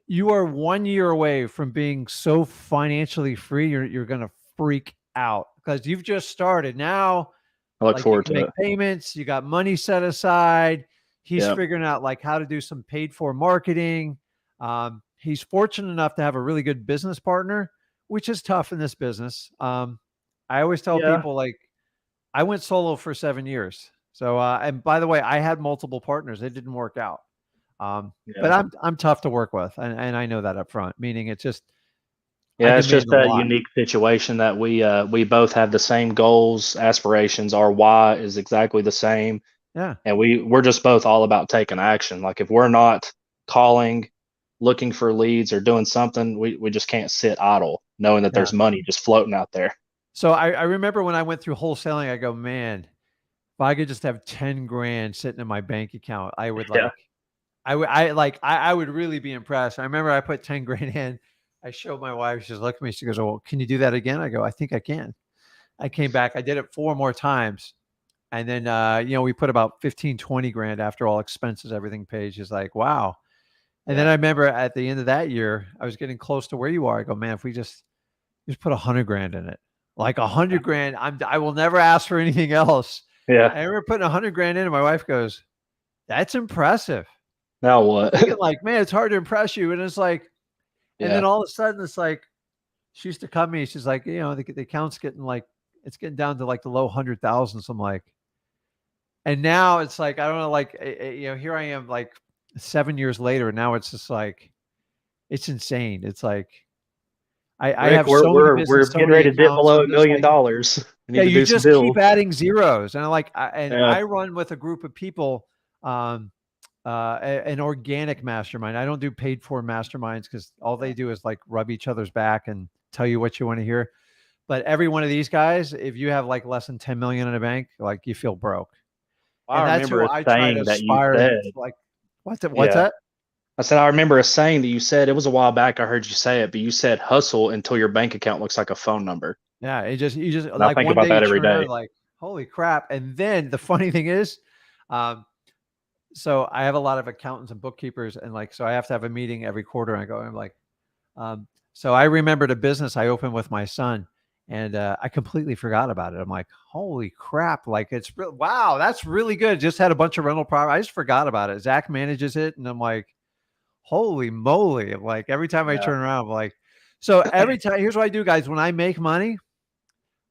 you are 1 year away from being so financially free. You're going to freak out, because you've just started. Now I look forward to make payments. You got money set aside. He's figuring out like how to do some paid for marketing. Him he's fortunate enough to have a really good business partner, which is tough in this business. I always tell Yeah. people, like, I went solo for 7 years. So, and by the way, I had multiple partners. It didn't work out. But Yeah. I'm tough to work with, and I know that up front. Meaning, it's just I Yeah, it's just demand a that lot. unique situation that we both have the same goals, aspirations. Our why is exactly the same, Yeah, and we're just both all about taking action. Like if we're not calling, looking for leads or doing something, we just can't sit idle knowing that yeah. there's money just floating out there. So I remember when I went through wholesaling, I go, man, if I could just have 10 grand sitting in my bank account, I would Yeah. like, I would really be impressed. I remember I put 10 grand in. I showed my wife, she's looking at me. She goes, "Oh, well, can you do that again?" I go, "I think I can." I came back. I did it 4 more times. And then, we put about 15, 20 grand after all expenses, everything paid. She's like, wow. And then Yeah. I remember at the end of that year, I was getting close to where you are. I go, man, if we just put 100 grand in it, like 100 grand, I will never ask for anything else. Yeah. I remember putting 100 grand in, and my wife goes, "That's impressive." Now I'm what? thinking, like, man, it's hard to impress you. And it's like, and then Yeah. all of a sudden it's like, she used to come to me. She's like, the account's getting like, it's getting down to like the low 100,000s. I'm like, and now it's like, I don't know, like, here I am like 7 years later, and now it's just like, it's insane. It's like, I Rick, have we're so many we're business, we're so getting many ready to dip accounts. below I'm a just million like, dollars. We yeah, need to you do some just keep deals. adding zeros. And I like, and Yeah. I run with a group of people, an organic mastermind. I don't do paid for masterminds because all they Yeah. do is like rub each other's back and tell you what you want to hear. But every one of these guys, if you have like less than 10 million in a bank, like, you feel broke. I And that's remember who a I try to saying that you aspire said. to, like, what's Yeah. that? I said, I remember a saying that you said. It was a while back. I heard you say it, but you said hustle until your bank account looks like a phone number. Yeah, you just And I like think one about day you that every turn around day. and like, holy crap. And then the funny thing is, um, so I have a lot of accountants and bookkeepers, and like, so I have to have a meeting every quarter. And I go, I'm like, so I remembered a business I opened with my son, and I completely forgot about it. I'm like, holy crap. Like, wow, that's really good. Just had a bunch of rental property. I just forgot about it. Zach manages it. And I'm like, holy moly. Like, every time I Yeah. turn around, I'm like, so every time, here's what I do, guys. When I make money,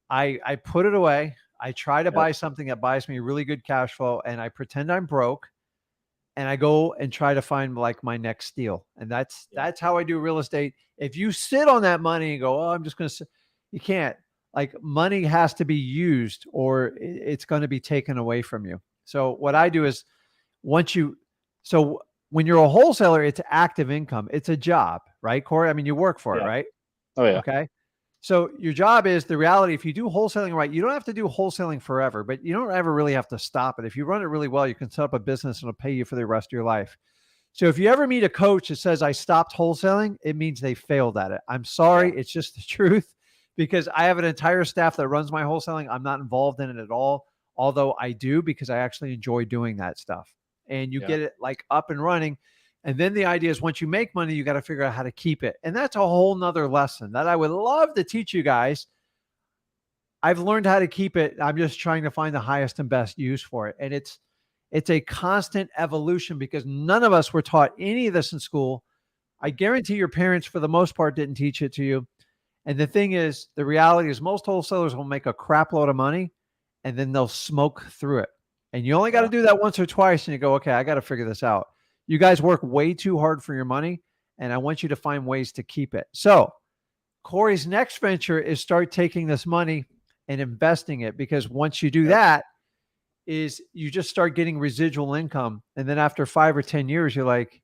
I put it away. I try to Yep. buy something that buys me really good cash flow, and I pretend I'm broke, and I go and try to find like my next deal. And that's Yeah. that's how I do real estate. If you sit on that money and go, "Oh, I'm just going to," you can't. Like, money has to be used, or it's going to be taken away from you. So what I do is, once you, so when you're a wholesaler, it's active income. It's a job, right, Corey? I mean, you work for it, Yeah. right? Oh yeah. Okay. So your job is the reality. If you do wholesaling right, you don't have to do wholesaling forever, but you don't ever really have to stop it. If you run it really well, you can set up a business and it'll pay you for the rest of your life. So if you ever meet a coach that says, "I stopped wholesaling," it means they failed at it. I'm Yeah. sorry. It's just the truth, because I have an entire staff that runs my wholesaling. I'm not involved in it at all, although I do, because I actually enjoy doing that stuff. And you Yeah. get it like up and running. And then the idea is, once you make money, you got to figure out how to keep it. And that's a whole nother lesson that I would love to teach you guys. I've learned how to keep it. I'm just trying to find the highest and best use for it. And it's a constant evolution, because none of us were taught any of this in school. I guarantee your parents, for the most part, didn't teach it to you. And the thing is, the reality is, most wholesalers will make a crap load of money, and then they'll smoke through it. And you only got to Yeah. do that once or twice, and you go, okay, I got to figure this out. You guys work way too hard for your money, and I want you to find ways to keep it. So Corey's next venture is start taking this money and investing it, because once you do Yep. that, is you just start getting residual income. And then after 5 or 10 years, you're like,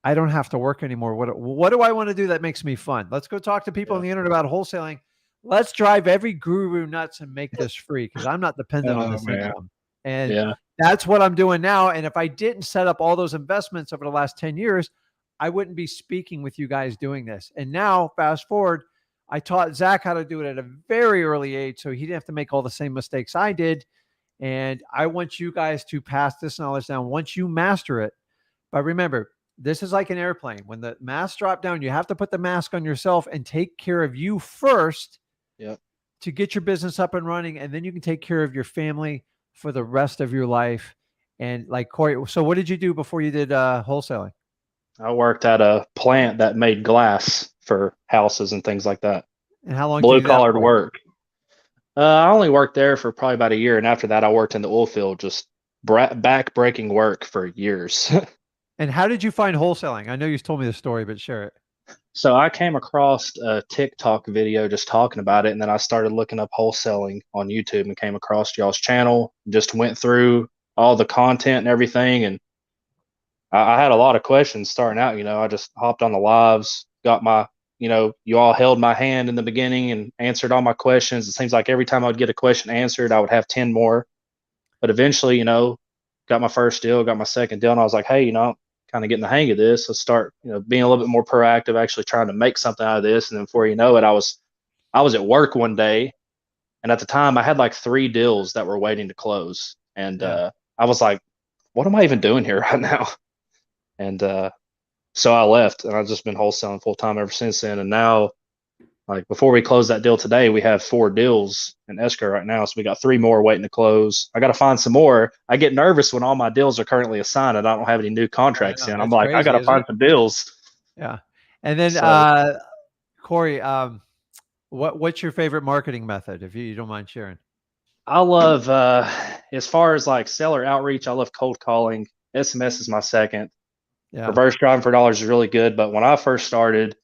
I don't have to work anymore. What do I want to do that makes me fun? Let's go talk to people on Yeah. the internet about wholesaling. Let's drive every guru nuts and make this free, because I'm not dependent on Oh this man. income. And Yeah. that's what I'm doing now. And if I didn't set up all those investments over the last 10 years, I wouldn't be speaking with you guys doing this. And now, fast forward, I taught Zach how to do it at a very early age, so he didn't have to make all the same mistakes I did. And I want you guys to pass this knowledge down once you master it. But remember, this is like an airplane. When the mask drop down, you have to put the mask on yourself and take care of you first Yep. to get your business up and running. And then you can take care of your family for the rest of your life. And like Corey, so what did you do before you did wholesaling? I worked at a plant that made glass for houses and things like that. And how long did you Blue do that collared for? work. I only worked there for probably about a year, and after that, I worked in the oil field, just back breaking work for years. And how did you find wholesaling? I know you told me the story, but share it. So I came across a TikTok video just talking about it, and then I started looking up wholesaling on YouTube and came across y'all's channel. Just went through all the content and everything, and I had a lot of questions starting out. I just hopped on the lives, got my, you all held my hand in the beginning and answered all my questions. It seems like every time I would get a question answered, I would have 10 more. But eventually, got my first deal, got my second deal, and I was like, hey, kind of getting the hang of this. Let's start, being a little bit more proactive, actually trying to make something out of this. And then before you know it, I was at work one day, and at the time I had like 3 deals that were waiting to close. And Yeah. I was like, what am I even doing here right now? And so I left, and I've just been wholesaling full time ever since then. And now, like before we close that deal today, we have 4 deals in escrow right now. So we got 3 more waiting to close. I got to find some more. I get nervous when all my deals are currently assigned and I don't have any new I contracts know. in. I'm It's like, I got crazy, to isn't find it? some deals. Yeah. And then So Corey, what's your favorite marketing method, if you don't mind sharing? I love, as far as like seller outreach, I love cold calling. SMS is my second. Yeah. Reverse driving for dollars is really good. But when I first started,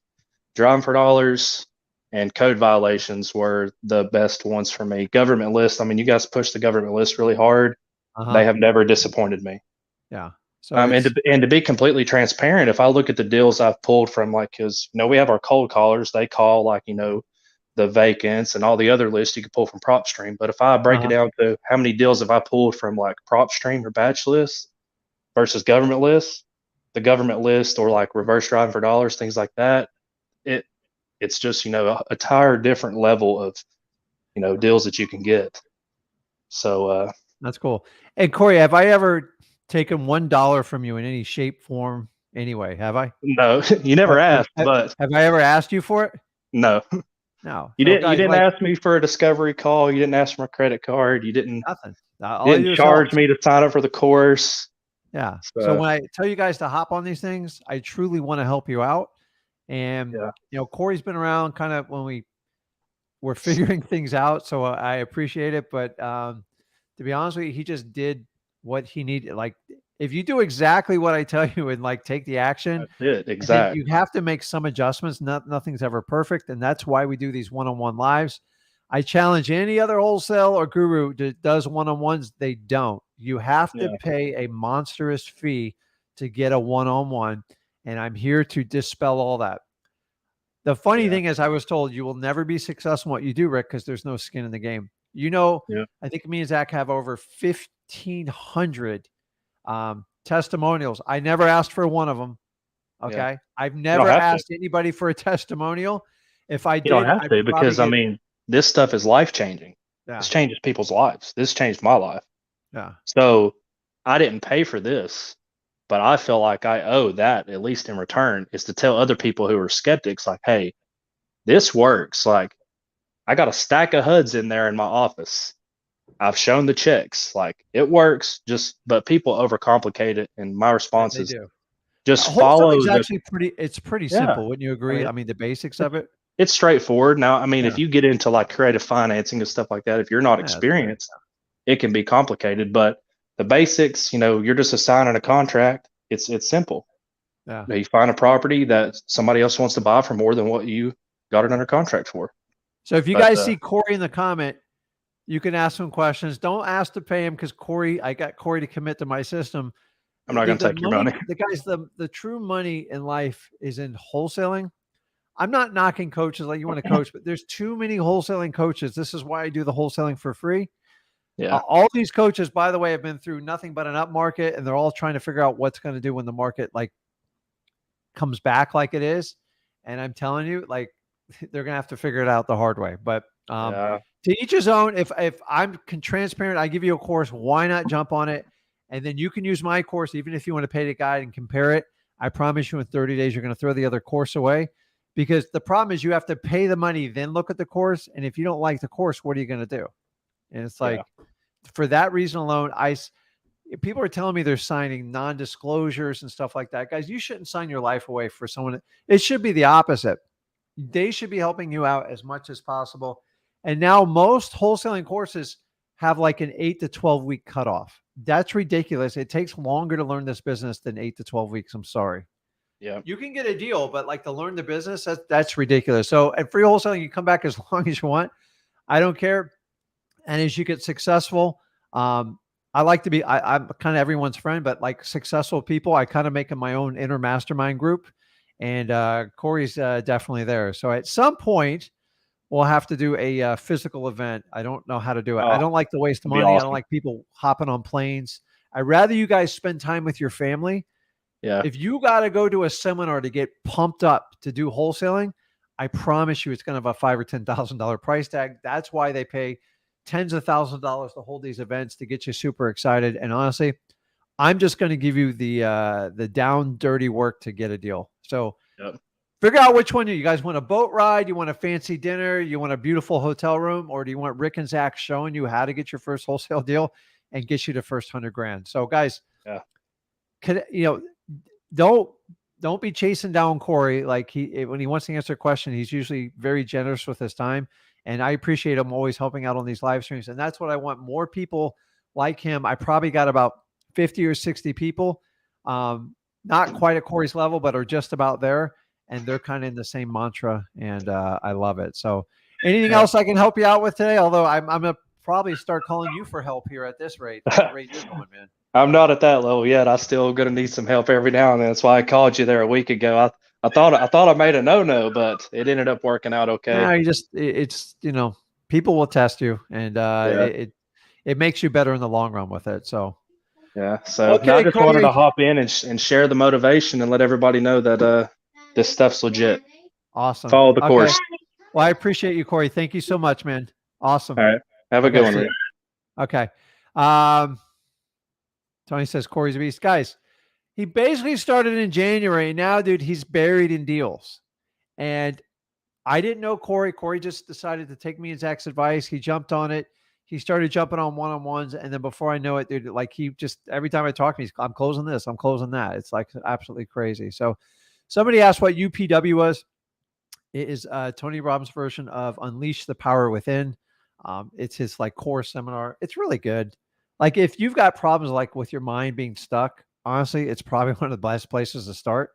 driving for dollars and code violations were the best ones for me. Government list, I mean, you guys push the government list really hard. They Uh-huh. have never disappointed me. Yeah. So And it's to be completely transparent, if I look at the deals I've pulled from, like, because we have our cold callers, they call like the vacants and all the other lists you can pull from PropStream. But if I break it uh-huh. down to how many deals have I pulled from like PropStream or batch lists versus government lists, the government list or like reverse driving for dollars, things like that, it it's just a entire different level of deals that you can get. So That's cool. And Corey, have I ever taken $1 from you in any shape, form, anyway? Have I? no, you never Or asked, but have I ever asked you for it? no. No. You So didn't you guys, didn't like ask me for a discovery call. You didn't ask for my credit card. You didn't nothing. All I didn't do is help. charge me to sign up for the course. Yeah. So So when I tell you guys to hop on these things, I truly want to help you out. And yeah, Corey's been around kind of when we're figuring things out, so I appreciate it. But to be honest with you, he just did what he needed. Like, if you do exactly what I tell you and like take the action, that's it. and then you Exactly. have to make some adjustments. Nothing's ever perfect, and that's why we do these one-on-one lives. I challenge any other wholesale or guru that does one-on-ones. They don't. You have to Yeah. pay a monstrous fee to get a one-on-one, and I'm here to dispel all that. The funny Yeah. thing is, I was told you will never be successful in what you do, Rick, because there's no skin in the game. Yeah. I think me and Zach have over 1,500 testimonials. I never asked for one of them. Yeah. Okay. I've You don't never have to. asked anybody for a testimonial. If I You don't did, have I'd to probably because I get, mean, this stuff is life changing. yeah, This changes people's lives. This changed my life. yeah, So I didn't pay for this, but I feel like I owe that at least in return is to tell other people who are skeptics, like, hey, this works. Like, I got a stack of HUDs in there in my office. I've shown the checks. Like, it works, but people overcomplicate it. And my yeah, response they is do. just Wholesaling follow is the, actually it's pretty yeah. simple. Wouldn't you I agree? mean, I mean, the basics of it's, it. it's straightforward. Now, I mean, if Yeah. you get into like creative financing and stuff like that, if you're not Yeah. That's good. experienced, it can be complicated. But the basics, you're just assigning a contract. It's simple. Yeah. You find a property that somebody else wants to buy for more than what you got it under contract for. So if you But guys see Corey in the comment, you can ask him questions. Don't ask to pay him because I got Corey to commit to my system. I'm not going to The take your money, money. the guys, the true money in life is in wholesaling. I'm not knocking coaches like you want to coach, but there's too many wholesaling coaches. This is why I do the wholesaling for free. Yeah. All these coaches, by the way, have been through nothing but an up market, and they're all trying to figure out what's going to do when the market like comes back like it is. And I'm telling you, like they're gonna have to figure it out the hard way. But Yeah. to each his own. If I'm transparent, I give you a course. Why not jump on it? And then you can use my course, even if you want to pay the guide and compare it. I promise you, in 30 days, you're going to throw the other course away. Because the problem is, you have to pay the money, then look at the course. And if you don't like the course, what are you going to do? And it's Yeah. like, for that reason alone, people are telling me they're signing non-disclosures and stuff like that. Guys, you shouldn't sign your life away for someone. It should be the opposite. They should be helping you out as much as possible. And now most wholesaling courses have like an 8 to 12 week cutoff. That's ridiculous. It takes longer to learn this business than 8 to 12 weeks. I'm sorry. Yeah. You can get a deal, but like to learn the business, that's ridiculous. So at free wholesaling, you come back as long as you want. I don't care. And as you get successful, I like to be, I'm kind of everyone's friend, but like successful people, I kind of make my own inner mastermind group. And Corey's definitely there. So at some point, we'll have to do a physical event. I don't know how to do it. I Oh, don't like to waste that'd be money. I don't awesome. like people hopping on planes. I'd rather you guys spend time with your family. Yeah. If you got to go to a seminar to get pumped up to do wholesaling, I promise you it's going to have a $5,000 or $10,000 price tag. That's why they pay tens of thousands of dollars to hold these events to get you super excited. And honestly, I'm just going to give you the down dirty work to get a deal. So Yep. figure out which one you guys want: a boat ride, you want a fancy dinner, you want a beautiful hotel room, or do you want Rick and Zach showing you how to get your first wholesale deal and get you the first 100 grand? So guys, Yeah. Don't be chasing down Corey. Like when he wants to answer a question, he's usually very generous with his time. And I appreciate him always helping out on these live streams. And that's what I want, more people like him. I probably got about 50 or 60 people, not quite at Corey's level, but are just about there. And they're kind of in the same mantra. And I love it. So anything else I can help you out with today? Although I'm going to probably start calling you for help here at this rate. At the rate you're going, man. I'm not at that level yet. I still gonna need some help every now and then. That's why I called you there a week ago. I thought I made a no, but it ended up working out okay. No, it's people will test you, and Yeah. it makes you better in the long run with it. So Yeah. So okay, I just wanted Corey. to hop in and share the motivation and let everybody know that this stuff's legit. Awesome. Follow the Okay. course. Well, I appreciate you, Corey. Thank you so much, man. Awesome. All right. Have a good one, Rick. Okay. Tony says Corey's a beast. Guys, he basically started in January. Now, dude, he's buried in deals. And I didn't know Corey. Corey just decided to take me and Zach's advice. He jumped on it. He started jumping on one-on-ones. And then before I know it, dude, like he just, every time I talk to him, I'm closing this, I'm closing that. It's like absolutely crazy. So somebody asked what UPW was. It is Tony Robbins' version of Unleash the Power Within. It's his like core seminar. It's really good. Like if you've got problems like with your mind being stuck, honestly, it's probably one of the best places to start,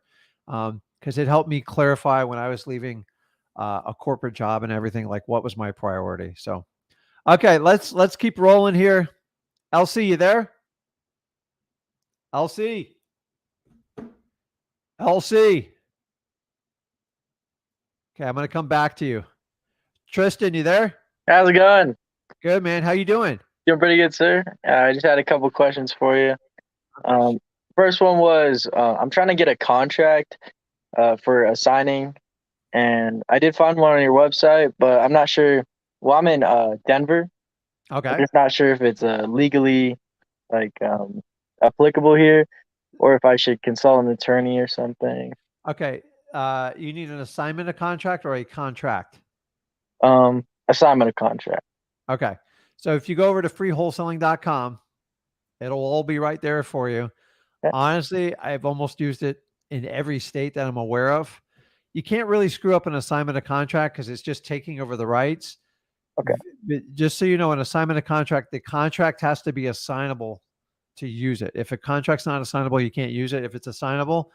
because it helped me clarify when I was leaving a corporate job and everything, like what was my priority. So, okay, let's keep rolling here. LC, you there? LC. LC. Okay, I'm going to come back to you. Tristan, you there? How's it going? Good, man. How you doing? Doing pretty good, sir. I just had a couple questions for you. First one was I'm trying to get a contract for a signing, and I did find one on your website, but I'm not sure. Well, I'm in Denver. Okay. I'm just not sure if it's legally applicable here, or if I should consult an attorney or something. Okay. You need an assignment of contract or a contract? Assignment of contract. Okay. So if you go over to freewholesaling.com, it'll all be right there for you. Okay. Honestly, I've almost used it in every state that I'm aware of. You can't really screw up an assignment of contract because it's just taking over the rights. Okay. Just so you know, an assignment of contract, the contract has to be assignable to use it. If a contract's not assignable, you can't use it. If it's assignable,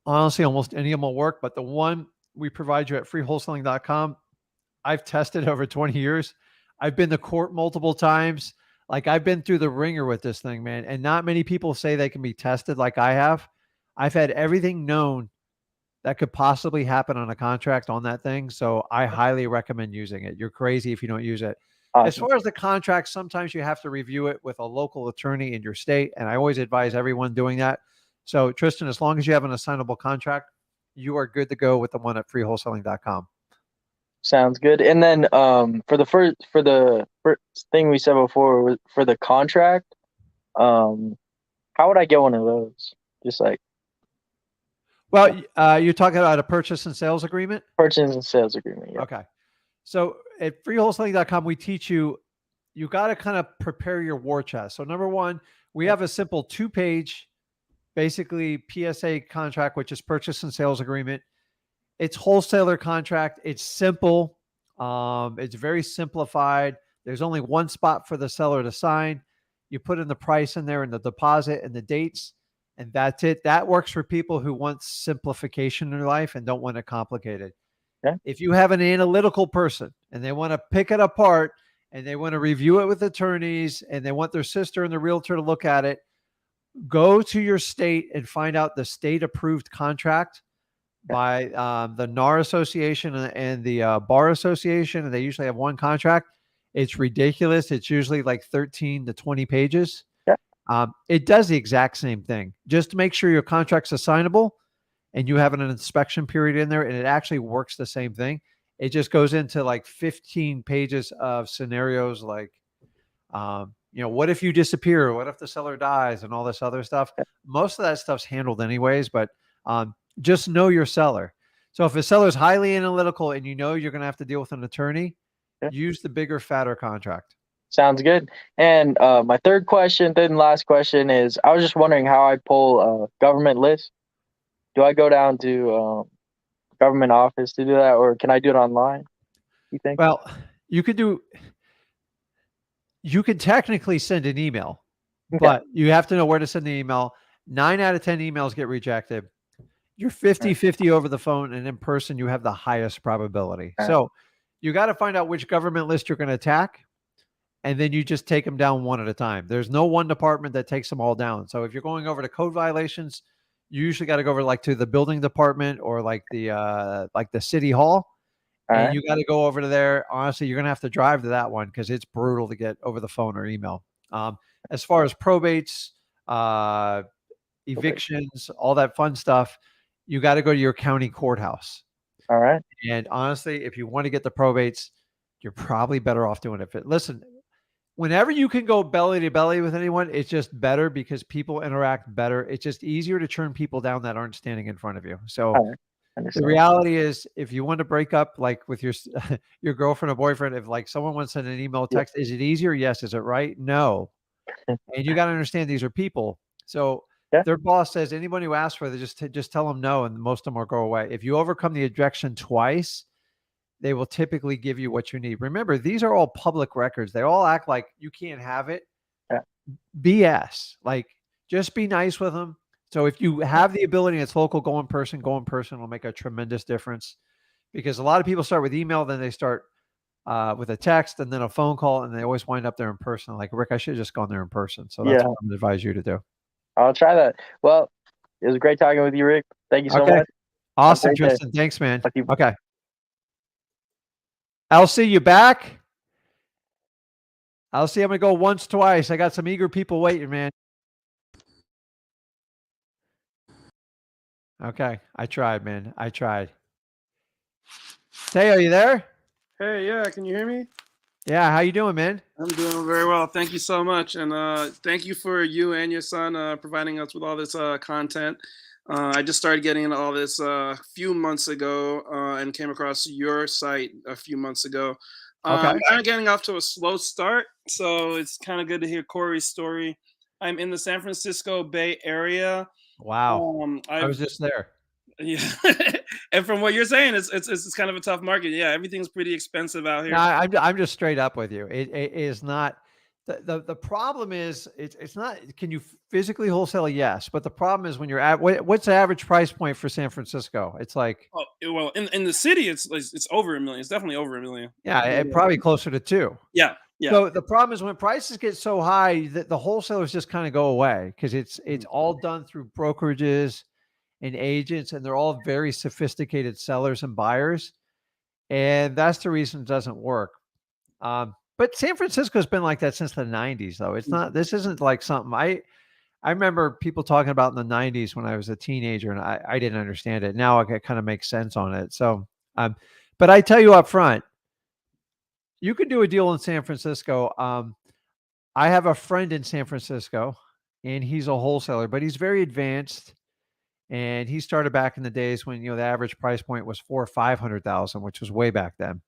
honestly, almost any of them will work. But the one we provide you at freewholesaling.com, I've tested over 20 years. I've been to court multiple times. Like I've been through the ringer with this thing, man. And not many people say they can be tested like I have. I've had everything known that could possibly happen on a contract on that thing. So I highly recommend using it. You're crazy if you don't use it. Awesome. As far as the contract, sometimes you have to review it with a local attorney in your state. And I always advise everyone doing that. So Tristan, as long as you have an assignable contract, you are good to go with the one at freewholesaling.com. Sounds good. And then for the first thing we said before, for the contract, how would I get one of those? Just like, well, you're talking about a purchase and sales agreement? Purchase and sales agreement. Yeah. Okay. So at freewholesaling.com, we teach you, you got to kind of prepare your war chest. So number one, We have a simple 2-page, basically PSA contract, which is purchase and sales agreement. It's wholesaler contract. It's simple. It's very simplified. There's only one spot for the seller to sign. You put in the price in there and the deposit and the dates, and that's it. That works for people who want simplification in their life and don't want it complicated. Yeah. If you have an analytical person and they want to pick it apart and they want to review it with attorneys and they want their sister and the realtor to look at it, go to your state and find out the state approved contract by the NAR Association and the Bar Association, and they usually have one contract. It's ridiculous. It's usually like 13 to 20 pages. Yeah. It does the exact same thing. Just to make sure your contract's assignable and you have an inspection period in there, and it actually works the same thing. It just goes into like 15 pages of scenarios like, what if you disappear? What if the seller dies and all this other stuff? Most of that stuff's handled anyways, but just know your seller. So if a seller is highly analytical and you know you're going to have to deal with an attorney, use the bigger, fatter contract. Sounds good. And my third and last question is, I was just wondering how I pull a government list. Do I go down to government office to do that, or can I do it online, you think? Well, you could technically send an email, but you have to know where to send the email. 9 out of 10 emails get rejected. You're 50-50 over the phone, and in person, you have the highest probability. So you got to find out which government list you're going to attack, and then you just take them down one at a time. There's no one department that takes them all down. So if you're going over to code violations, you usually got to go over like to the building department or like the city hall, and you got to go over to there. Honestly, you're going to have to drive to that one because it's brutal to get over the phone or email. As far as probates, evictions, all that fun stuff, you got to go to your county courthouse. All right. And honestly, if you want to get the probates, you're probably better off doing it. Listen, whenever you can go belly to belly with anyone, it's just better because people interact better. It's just easier to turn people down that aren't standing in front of you. So the reality is, if you want to break up like with your girlfriend or boyfriend, if like someone wants to send an email, text, is it easier? Yes. Is it right? No. And you got to understand these are people. So their boss says anybody who asks for it, just tell them no, and most of them will go away. If you overcome the objection twice, they will typically give you what you need. Remember, these are all public records. They all act like you can't have it. BS. Like, just be nice with them. So if you have the ability, it's local, go in person will make a tremendous difference, because a lot of people start with email, then they start with a text and then a phone call, and they always wind up there in person. Like, Rick, I should have just gone there in person. So that's what I'm going to advise you to do. I'll try that. Well, it was great talking with you, Rick. Thank you so much. Awesome, Tristan. Thanks, man. Okay. Elsie, you back? Elsie, I'm going to go once, twice. I got some eager people waiting, man. Okay. I tried, man. I tried. Tay, are you there? Hey, yeah. Can you hear me? Yeah. How you doing, man? I'm doing very well. Thank you so much. And thank you for you and your son providing us with all this content. I just started getting into all this a few months ago and came across your site a few months ago. I'm kind of getting off to a slow start, so it's kind of good to hear Corey's story. I'm in the San Francisco Bay Area. Wow. I was just there. Yeah. And from what you're saying, it's kind of a tough market. Yeah, everything's pretty expensive out here. No, I'm just straight up with you. It is not. The problem is it's not. Can you physically wholesale? Yes, but the problem is when you're at what's the average price point for San Francisco? It's like, well, in the city, it's over $1 million. It's definitely over $1 million. Yeah, probably closer to 2. Yeah. So the problem is when prices get so high that the wholesalers just kind of go away, because it's all done through brokerages and agents, and they're all very sophisticated sellers and buyers, and that's the reason it doesn't work. But San Francisco's been like that since the 90s, though. It's not. This isn't like something I remember people talking about in the 90s when I was a teenager, and I didn't understand it. Now it kind of makes sense on it. So, but I tell you up front, you could do a deal in San Francisco. I have a friend in San Francisco, and he's a wholesaler, but he's very advanced. And he started back in the days when, the average price point was $400,000 or $500,000, which was way back then.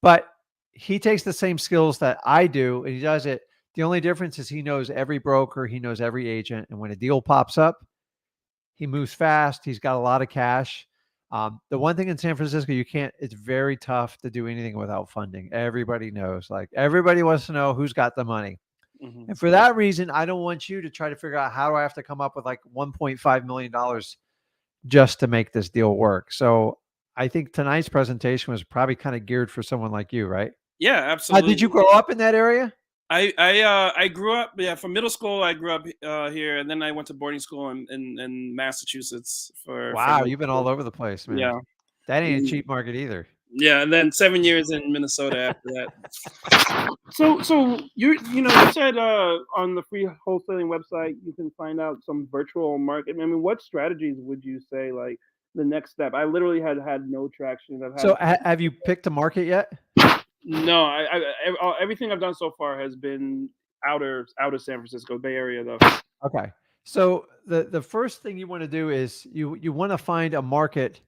But he takes the same skills that I do, and he does it The only difference is he knows every broker, he knows every agent, and when a deal pops up, he moves fast. He's got a lot of cash. The one thing in San Francisco, it's very tough to do anything without funding. Everybody knows, like everybody wants to know who's got the money. Mhm. And for that reason, I don't want you to try to figure out how do I have to come up with like $1.5 million just to make this deal work. So I think tonight's presentation was probably kind of geared for someone like you, right? Yeah, absolutely. Did you grow up in that area? I grew up, yeah, from middle school. I grew up here, and then I went to boarding school in Massachusetts for Wow, middle you've been school. all over the place, man. Yeah, That ain't a and, cheap market either. yeah, and then 7 years in Minnesota after that. So you said on the free wholesaling website you can find out some virtual market. I mean, what strategies would you say like the next step? I literally had no traction. So have you picked a market yet? No, everything I've done so far has been out of San Francisco, Bay Area though. Okay. So the first thing you want to do is you want to find a market.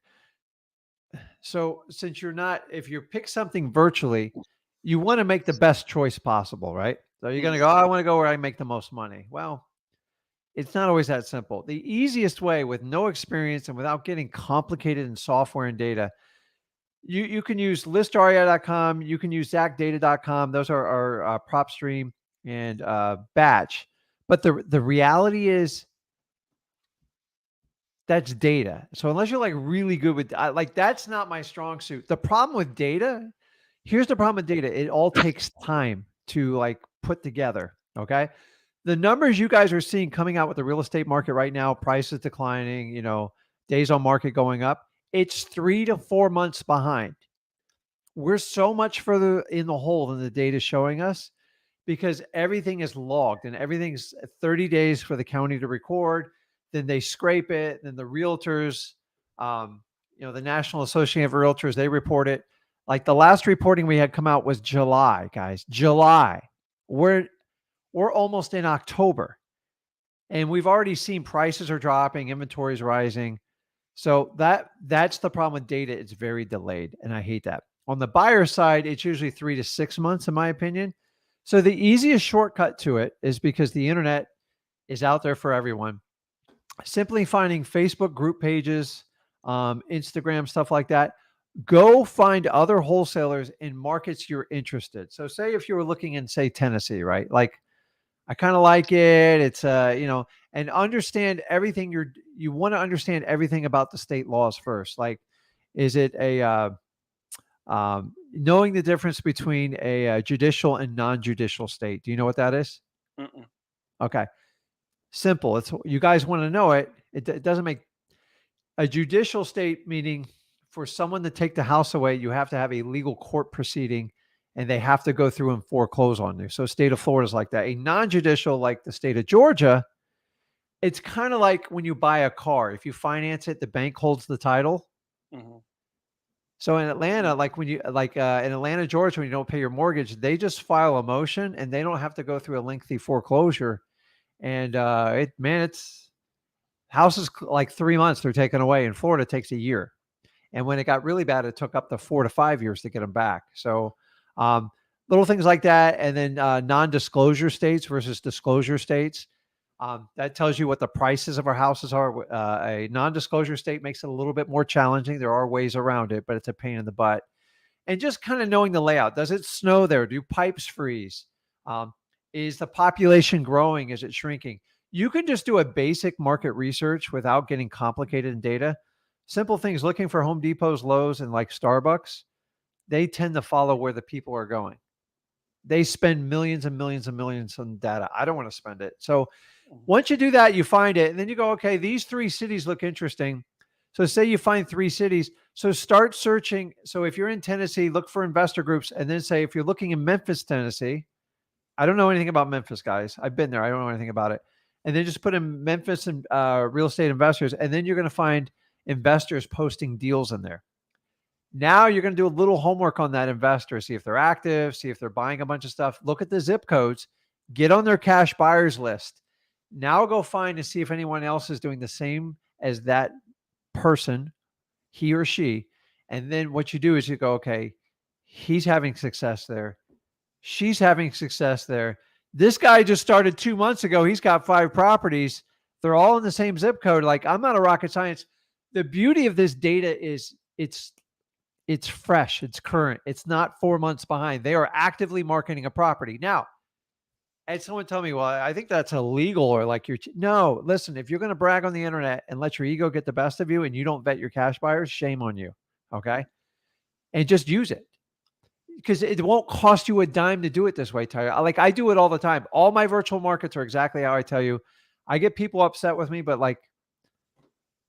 So since if you pick something virtually, you want to make the best choice possible, right? So you're going to go, I want to go where I make the most money. Well, it's not always that simple. The easiest way with no experience and without getting complicated in software and data, you can use listaria.com. You can use zacdata.com. Those are our PropStream and Batch. But the reality is that's data. So unless you're like really good with like that's not my strong suit. The problem with data, here's the problem with data. It all takes time to like put together. Okay. The numbers you guys are seeing coming out with the real estate market right now, prices declining, days on market going up, it's 3 to 4 months behind. We're so much further in the hole than the data is showing us because everything is logged and everything's 30 days for the county to record. Then they scrape it. Then the realtors, the National Association of Realtors, they report it. Like the last reporting we had come out was July, guys. July. We're almost in October, and we've already seen prices are dropping, inventory is rising. So that's the problem with data. It's very delayed, and I hate that. On the buyer side, it's usually 3 to 6 months, in my opinion. So the easiest shortcut to it is because the internet is out there for everyone. Simply finding Facebook group pages, Instagram, stuff like that. Go find other wholesalers in markets you're interested. So say if you were looking in, say, Tennessee, right? Like, I kind of like it. It's, and understand everything you want to understand everything about the state laws first. Like, is it knowing the difference between a judicial and non-judicial state? Do you know what that is? Mm-mm. Okay. Simple. It's you guys want to know it. It doesn't make a judicial state, meaning for someone to take the house away, you have to have a legal court proceeding and they have to go through and foreclose on you. So state of Florida is like that. A non-judicial, like the state of Georgia, it's kind of like when you buy a car. If you finance it, the bank holds the title. Mm-hmm. So in Atlanta, like when you in Atlanta, Georgia, when you don't pay your mortgage, they just file a motion and they don't have to go through a lengthy foreclosure. And it's houses like 3 months they're taken away. In Florida, it takes a year. And when it got really bad, it took up to 4 to 5 years to get them back. So little things like that. And then non-disclosure states versus disclosure states. That tells you what the prices of our houses are. A non-disclosure state makes it a little bit more challenging. There are ways around it, but it's a pain in the butt. And just kind of knowing the layout. Does it snow there? Do pipes freeze? Is the population growing? Is it shrinking? You can just do a basic market research without getting complicated in data. Simple things, looking for Home Depots, Lowe's, and like Starbucks, they tend to follow where the people are going. They spend millions and millions and millions on data. I don't want to spend it. So once you do that, you find it, and then you go, okay, these 3 cities look interesting. So say you find 3 cities. So start searching. So if you're in Tennessee, look for investor groups, and then say, if you're looking in Memphis, Tennessee, I don't know anything about Memphis, guys. I've been there. I don't know anything about it. And then just put in Memphis and real estate investors, and then you're going to find investors posting deals in there. Now you're going to do a little homework on that investor, see if they're active, see if they're buying a bunch of stuff. Look at the zip codes, get on their cash buyers list. Now go find and see if anyone else is doing the same as that person, he or she. And then what you do is you go, okay, he's having success there. She's having success there. This guy just started 2 months ago. He's got 5 properties. They're all in the same zip code. Like, I'm not a rocket science. The beauty of this data is it's fresh. It's current. It's not 4 months behind. They are actively marketing a property. Now, and someone tell me, well, I think that's illegal, or like no, listen, if you're going to brag on the internet and let your ego get the best of you and you don't vet your cash buyers, shame on you. Okay. And just use it, because it won't cost you a dime to do it this way, Tyler. Like, I do it all the time. All my virtual markets are exactly how I tell you. I get people upset with me, but like,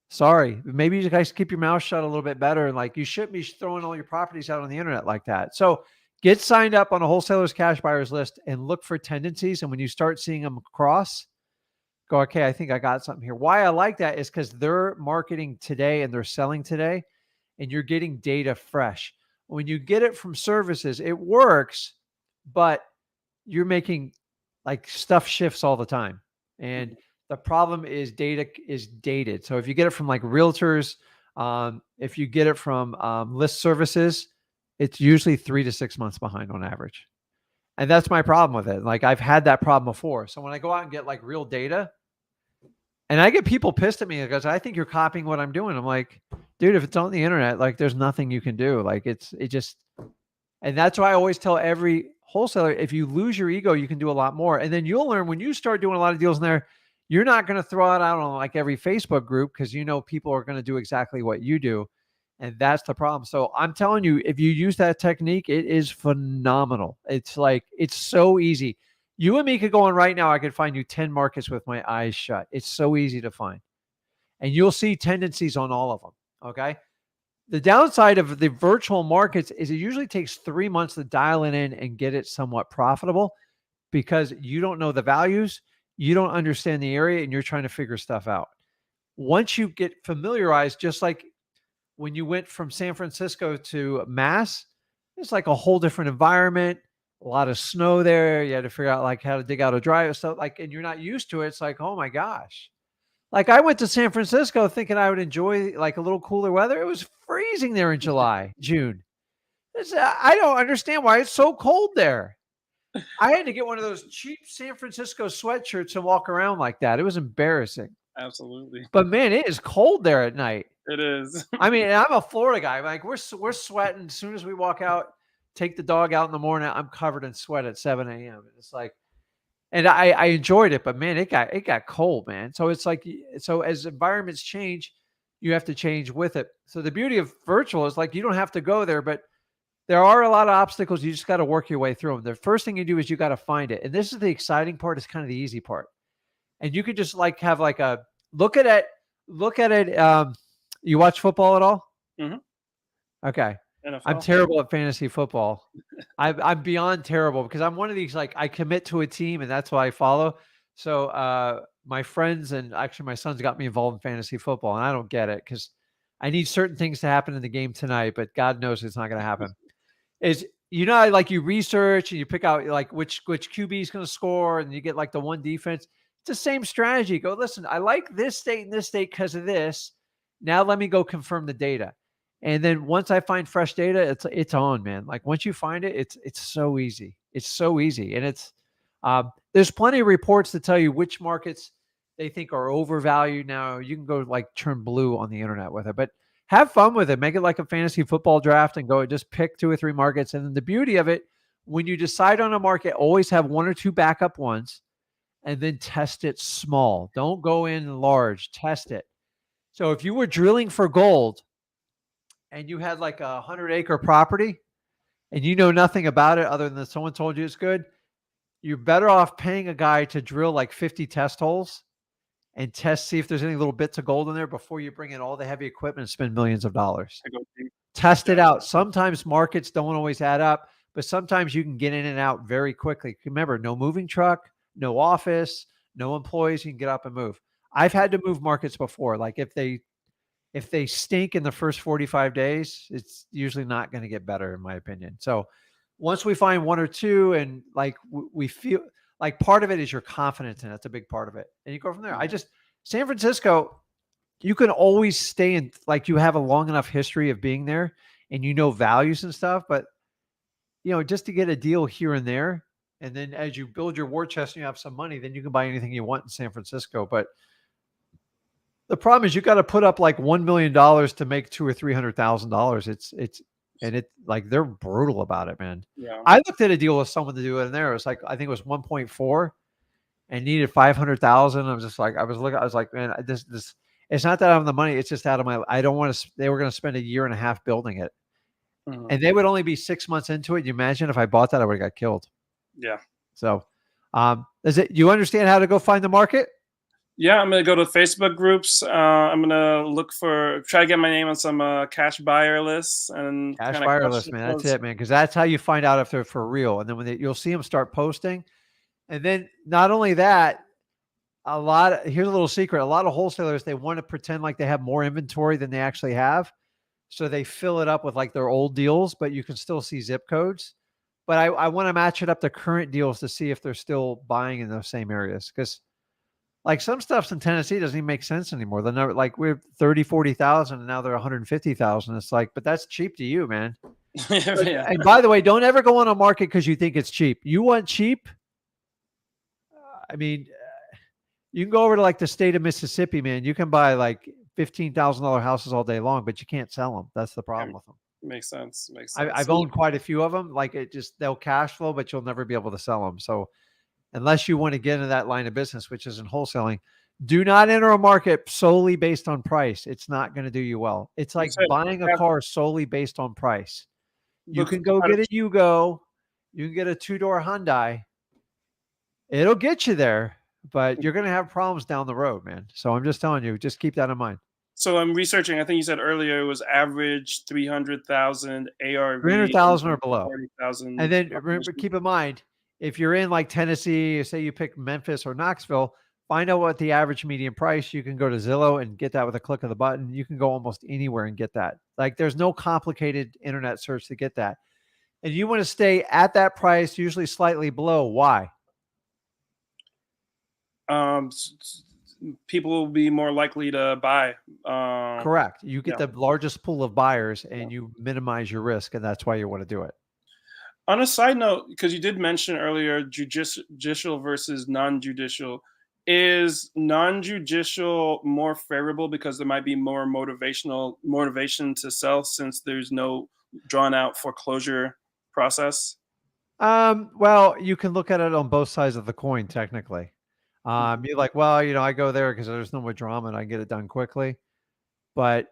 sorry, maybe you guys keep your mouth shut a little bit better. And like, you shouldn't be throwing all your properties out on the internet like that. So get signed up on a wholesaler's cash buyers list and look for tendencies. And when you start seeing them cross, go, okay, I think I got something here. Why I like that is because they're marketing today and they're selling today, and you're getting data fresh. When you get it from services, it works, but you're making like stuff shifts all the time. And the problem is data is dated. So if you get it from like realtors, if you get it from list services, it's usually 3 to 6 months behind on average. And that's my problem with it. Like, I've had that problem before. So when I go out and get like real data, and I get people pissed at me because I think you're copying what I'm doing. I'm like, dude, if it's on the internet, like, there's nothing you can do. Like, and that's why I always tell every wholesaler, if you lose your ego, you can do a lot more. And then you'll learn when you start doing a lot of deals in there, you're not going to throw it out on like every Facebook group, because you know people are going to do exactly what you do. And that's the problem. So I'm telling you, if you use that technique, it is phenomenal. It's like, it's so easy. You and me could go on right now. I could find you 10 markets with my eyes shut. It's so easy to find. And you'll see tendencies on all of them. Okay. The downside of the virtual markets is it usually takes 3 months to dial it in and get it somewhat profitable, because you don't know the values, you don't understand the area, and you're trying to figure stuff out. Once you get familiarized, just like when you went from San Francisco to Mass, it's like a whole different environment, a lot of snow there. You had to figure out like how to dig out a drive. So like, and you're not used to it. It's like, oh my gosh. Like, I went to San Francisco thinking I would enjoy like a little cooler weather. It was freezing there in July, June. I don't understand why it's so cold there. I had to get one of those cheap San Francisco sweatshirts and walk around like that. It was embarrassing. Absolutely. But man, it is cold there at night. It is. I mean, I'm a Florida guy. Like, we're sweating as soon as we walk out, take the dog out in the morning. I'm covered in sweat at 7 a.m. It's like, and I enjoyed it, but man, it got cold, man. So it's like, so as environments change, you have to change with it. So the beauty of virtual is like, you don't have to go there, but there are a lot of obstacles. You just got to work your way through them. The first thing you do is you got to find it. And this is the exciting part. It's kind of the easy part. And you could just like have like a look at it. You watch football at all? Mm-hmm. Okay. NFL. I'm terrible at fantasy football. I'm beyond terrible, because I'm one of these, like, I commit to a team and that's what I follow. So my friends and actually my sons got me involved in fantasy football, and I don't get it because I need certain things to happen in the game tonight, but God knows it's not going to happen. Like you research and you pick out like which QB is going to score, and you get like the one defense. It's the same strategy. Go, listen, I like this state and this state because of this. Now let me go confirm the data. And then once I find fresh data, it's on, man. Like, once you find it, it's so easy. It's so easy. And it's there's plenty of reports to tell you which markets they think are overvalued. Now you can go like turn blue on the internet with it, but have fun with it. Make it like a fantasy football draft and go just pick 2 or 3 markets. And then the beauty of it, when you decide on a market, always have 1 or 2 backup ones and then test it small. Don't go in large, test it. So if you were drilling for gold and you had like a 100-acre property and you know nothing about it other than someone told you it's good, you're better off paying a guy to drill like 50 test holes and see if there's any little bits of gold in there before you bring in all the heavy equipment and spend millions of dollars. Test it out. Sometimes markets don't always add up, but sometimes you can get in and out very quickly. Remember, no moving truck, no office, no employees. You can get up and move. I've had to move markets before. Like, if they stink in the first 45 days, it's usually not going to get better, in my opinion. So once we find 1 or 2 and like we feel like part of it is your confidence, and that's a big part of it. And you go from there. San Francisco, you can always stay in, like, you have a long enough history of being there and you know values and stuff, but just to get a deal here and there, And then as you build your war chest and you have some money, then you can buy anything you want in San Francisco. But the problem is you got to put up like $1 million to make $200,000 or $300,000. It's like they're brutal about it, man. Yeah. I looked at a deal with someone to do it in there. It was like, I think it was 1.4 and needed 500,000. I was like, man, this, it's not that I have the money. It's just out of my, I don't want to, they were going to spend a year and a half building it. Mhm. And they would only be 6 months into it. You imagine if I bought that, I would have got killed. Yeah. So, you understand how to go find the market? Yeah, I'm gonna go to Facebook groups. I'm gonna try to get my name on some cash buyer lists and Cash kinda buyer crush list, it man. That's close. it, man. Because that's how you find out if they're for real. And then you'll see them start posting. And then not only that, here's a little secret. A lot of wholesalers, they want to pretend like they have more inventory than they actually have. So they fill it up with like their old deals, but you can still see zip codes. But I want to match it up to current deals to see if they're still buying in those same areas. Because like some stuff's in Tennessee doesn't even make sense anymore. They're never, like we're 30, 40,000 and now they're 150,000. It's like, but that's cheap to you, man. Yeah. And by the way, don't ever go on a market because you think it's cheap. You want cheap? I mean, you can go over to like the state of Mississippi, man. You can buy like $15,000 houses all day long, but you can't sell them. That's the problem with them. Makes sense. I've owned quite a few of them. Like they'll cash flow, but you'll never be able to sell them. So unless you want to get into that line of business, which is in wholesaling, do not enter a market solely based on price. It's not going to do you well. It's like buying a car solely based on price. You can go get a Yugo. You can get a 2-door Hyundai. It'll get you there, but you're going to have problems down the road, man. So I'm just telling you, just keep that in mind. So I'm researching. I think you said earlier it was average 300,000 ARV, 300,000 or below. 40,000. And then remember, keep in mind, if you're in like Tennessee, say you pick Memphis or Knoxville, find out what the average median price. You can go to Zillow and get that with a click of the button. You can go almost anywhere and get that. Like there's no complicated internet search to get that. And you want to stay at that price, usually slightly below. Why? People will be more likely to buy. Correct. You get the largest pool of buyers and you minimize your risk. And that's why you want to do it. On a side note, because you did mention earlier judicial versus non-judicial, is non-judicial more favorable because there might be more motivation to sell since there's no drawn out foreclosure process? Well, you can look at it on both sides of the coin, technically. You're like, well, I go there because there's no more drama and I get it done quickly. But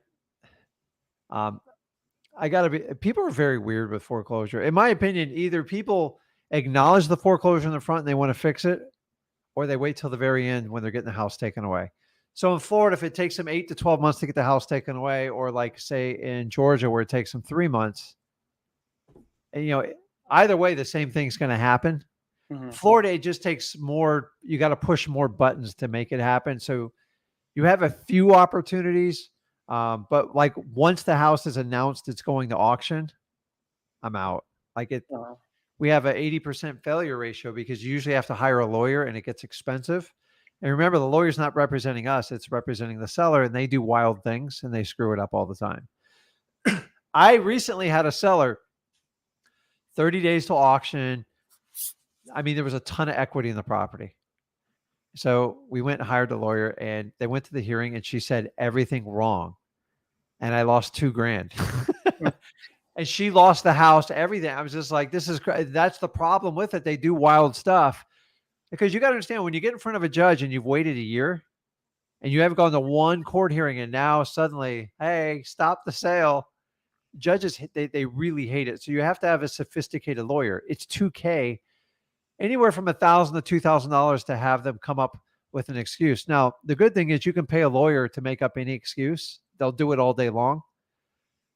people are very weird with foreclosure. In my opinion, either people acknowledge the foreclosure in the front and they want to fix it, or they wait till the very end when they're getting the house taken away. So in Florida, if it takes them 8 to 12 months to get the house taken away, or like say in Georgia where it takes them 3 months, and either way, the same thing's going to happen. Mm-hmm. Florida, it just takes more. You got to push more buttons to make it happen. So you have a few opportunities, but like once the house is announced it's going to auction, I'm out. Like we have an 80% failure ratio because you usually have to hire a lawyer and it gets expensive. And remember, the lawyer's not representing us; it's representing the seller, and they do wild things and they screw it up all the time. I recently had a seller. 30 days to auction. I mean, there was a ton of equity in the property. So we went and hired a lawyer and they went to the hearing and she said everything wrong. And I lost $2,000 and she lost the house, everything. I was just like, that's the problem with it. They do wild stuff because you got to understand when you get in front of a judge and you've waited a year and you haven't gone to one court hearing and now suddenly, hey, stop the sale. Judges, they really hate it. So you have to have a sophisticated lawyer. It's $2,000, anywhere from $1,000 to $2,000 to have them come up with an excuse. Now, the good thing is you can pay a lawyer to make up any excuse. They'll do it all day long.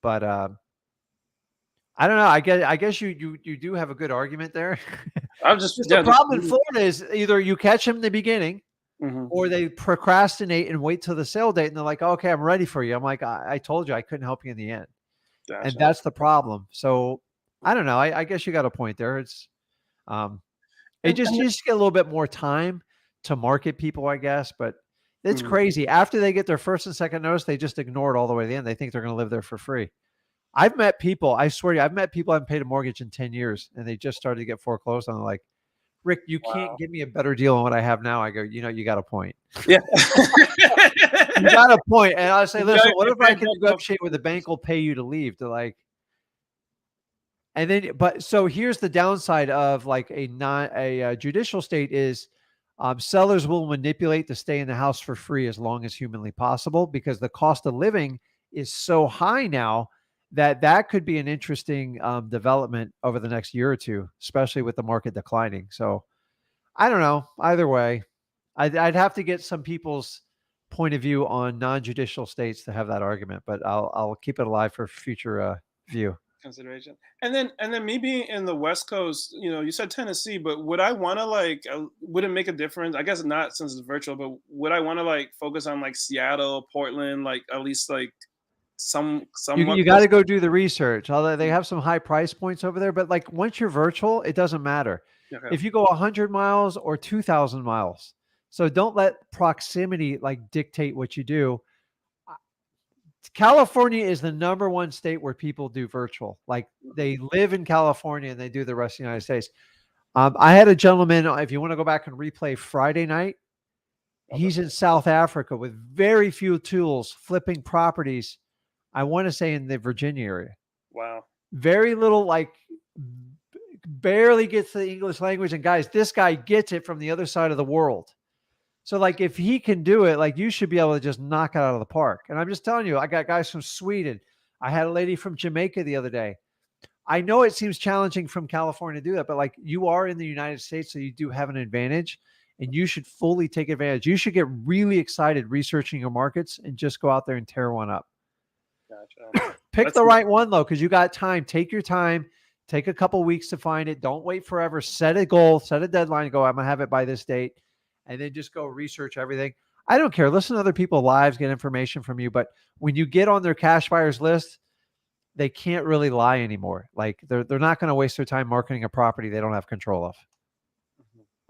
But I don't know. I guess you do have a good argument there. The problem in Florida is either you catch them in the beginning, mm-hmm. or they procrastinate and wait till the sale date, and they're like, "Okay, I'm ready for you." I'm like, "I told you I couldn't help you in the end." Gotcha. And that's the problem. So I don't know. I guess you got a point there. It's you just get a little bit more time to market people, I guess. But it's crazy. After they get their first and second notice, they just ignore it all the way to the end. They think they're going to live there for free. I've met people, I swear to you, I've met people I haven't paid a mortgage in 10 years and they just started to get foreclosed on. They're like, Rick, you can't give me a better deal than what I have now. I go, you got a point. Yeah. You got a point. And I say, listen, what if I can Exactly. negotiate where the bank will pay you to leave? To like, and then, but so here's the downside of like a judicial state is sellers will manipulate to stay in the house for free as long as humanly possible because the cost of living is so high now that could be an interesting development over the next year or two, especially with the market declining. So I don't know. Either way, I'd have to get some people's point of view on non-judicial states to have that argument, but I'll keep it alive for future view. Consideration. And then maybe in the West Coast, you said Tennessee, but would I want to like, would it make a difference? I guess not since it's virtual, but would I want to like focus on like Seattle, Portland, like at least like somewhat You got to go do the research. Although they have some high price points over there, but like once you're virtual, it doesn't matter. Okay. If you go 100 miles or 2,000 miles. So don't let proximity like dictate what you do. California is the number one state where people do virtual. Like they live in California and they do the rest of the United States. I had a gentleman, if you want to go back and replay Friday night, he's in South Africa with very few tools, flipping properties. I want to say in the Virginia area. Wow. Very little, like barely gets the English language. And guys, this guy gets it from the other side of the world. So like if he can do it, like you should be able to just knock it out of the park. And I'm just telling you, I got guys from Sweden. I had a lady from Jamaica the other day. I know it seems challenging from California to do that, but like you are in the United States, so you do have an advantage and you should fully take advantage. You should get really excited researching your markets and just go out there and tear one up. Gotcha. Pick the right one though, because you got time. Take your time. Take a couple weeks to find it. Don't wait forever. Set a goal, set a deadline. Go, I'm going to have it by this date. And then just go research everything. I don't care. Listen to other people's lives, get information from you. But when you get on their cash buyers list, they can't really lie anymore. Like they're not going to waste their time marketing a property they don't have control of.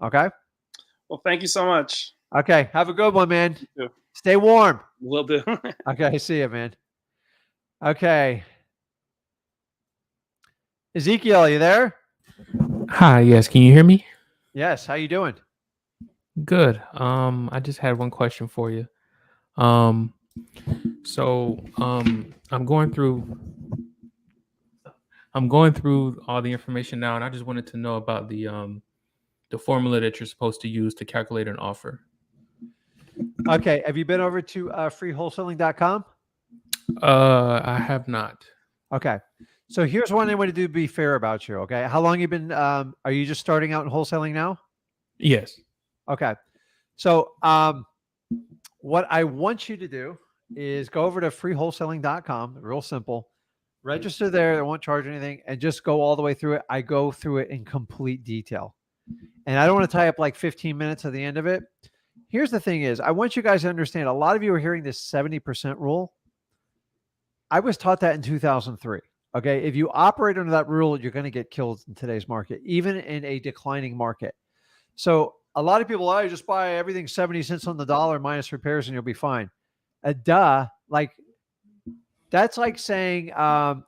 Okay. Well, thank you so much. Okay. Have a good one, man. You too. Stay warm. Will do. Okay. See you, man. Okay. Ezekiel, you there? Hi, yes. Can you hear me? Yes. How you doing? Good. I just had one question for you. I'm going through all the information now, and I just wanted to know about the formula that you're supposed to use to calculate an offer. Okay. Have you been over to freewholesaling.com? I have not. Okay. So here's one I want to do to be fair about you. Okay. How long you been, are you just starting out in wholesaling now? Yes. Okay. So what I want you to do is go over to freewholesaling.com, real simple, register there. They won't charge anything and just go all the way through it. I go through it in complete detail. And I don't want to tie up like 15 minutes at the end of it. Here's the thing is, I want you guys to understand, a lot of you are hearing this 70% rule. I was taught that in 2003. Okay. If you operate under that rule, you're going to get killed in today's market, even in a declining market. So a lot of people, I just buy everything 70 cents on the dollar minus repairs and you'll be fine. Like that's like saying,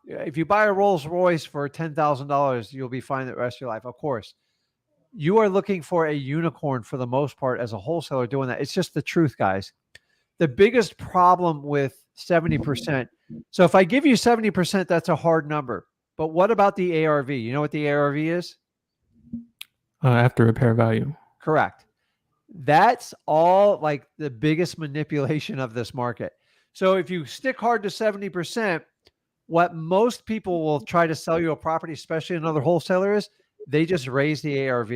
if you buy a Rolls Royce for $10,000, you'll be fine the rest of your life. Of course, you are looking for a unicorn for the most part as a wholesaler doing that. It's just the truth, guys. The biggest problem with 70%. So if I give you 70%, that's a hard number. But what about the ARV? You know what the ARV is? After repair value. Correct. That's all like the biggest manipulation of this market. So if you stick hard to 70%, what most people will try to sell you a property, especially another wholesaler, is they just raise the ARV.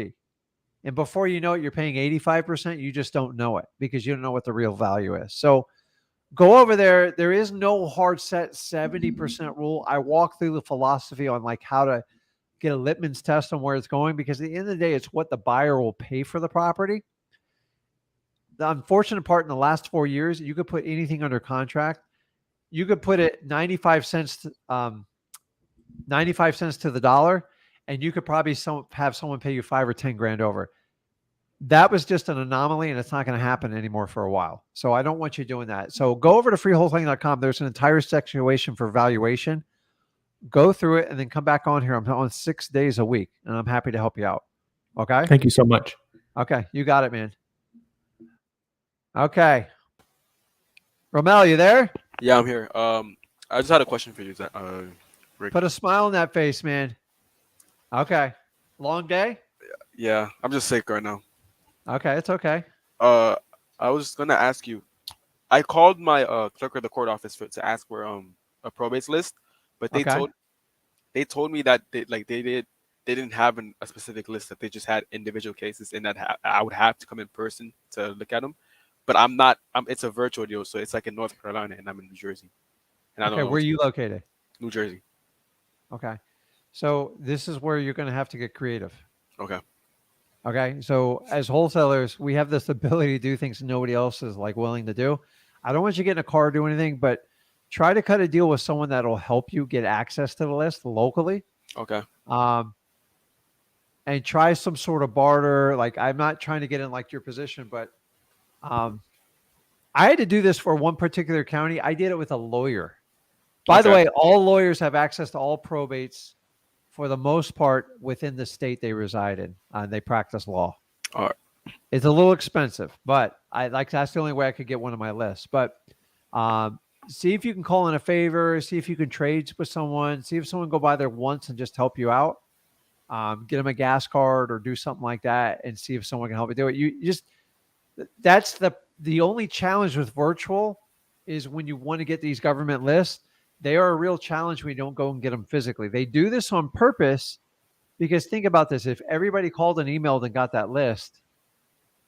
And before you know it, you're paying 85%. You just don't know it because you don't know what the real value is. So go over there. There is no hard set 70% rule. I walk through the philosophy on like how to get a litmus test on where it's going, because at the end of the day, it's what the buyer will pay for the property. The unfortunate part in the last 4 years, you could put anything under contract. You could put it 95 cents to the dollar, and you could probably have someone pay you $5 or $10 grand over. That was just an anomaly, and it's not going to happen anymore for a while. So I don't want you doing that. So go over to freewholesaling.com. There's an entire situation for valuation. Go through it and then come back on here. I'm on 6 days a week, and I'm happy to help you out. Okay. Thank you so much. Okay. You got it, man. Okay. Romel, you there? Yeah, I'm here. I just had a question for you, Rick. Put a smile on that face, man. Okay. Long day? Yeah, I'm just sick right now. Okay. It's okay. Uh, I was gonna ask you. I called my clerk of the court office to ask for a probates list, but Okay. they told me that they didn't have a specific list, that they just had individual cases, and that I would have to come in person to look at them. But I'm not. It's a virtual deal, so it's like in North Carolina, and I'm in New Jersey, and I don't Okay. know Where are you located? New Jersey. Okay. So this is where you're going to have to get creative. Okay. Okay. So as wholesalers, we have this ability to do things nobody else is like willing to do. I don't want you to get in a car or do anything, but try to cut a deal with someone that'll help you get access to the list locally. Okay. And try some sort of barter. Like, I'm not trying to get in like your position, but I had to do this for one particular county. I did it with a lawyer. By the Okay. way, all lawyers have access to all probates for the most part within the state they reside in. They practice law. All right. It's a little expensive, but that's the only way I could get one on my list. But see if you can call in a favor, see if you can trade with someone, see if someone go by there once and just help you out. Get them a gas card or do something like that and see if someone can help you do it. That's the only challenge with virtual is when you want to get these government lists, they are a real challenge when you don't go and get them physically. They do this on purpose because think about this. If everybody called and emailed and got that list,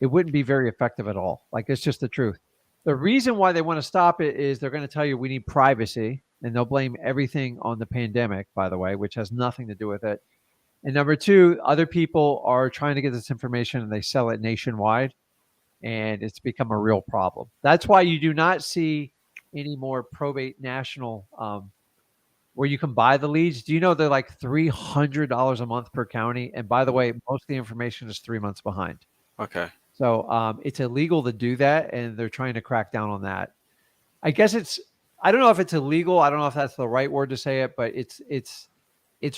it wouldn't be very effective at all. Like, it's just the truth. The reason why they want to stop it is they're going to tell you we need privacy, and they'll blame everything on the pandemic, by the way, which has nothing to do with it. And number two, other people are trying to get this information and they sell it nationwide, and it's become a real problem. That's why you do not see any more probate national where you can buy the leads. Do you know they're like $300 a month per county? And by the way, most of the information is 3 months behind. Okay. So it's illegal to do that, and they're trying to crack down on that. I guess I don't know if it's illegal. I don't know if that's the right word to say it, but it's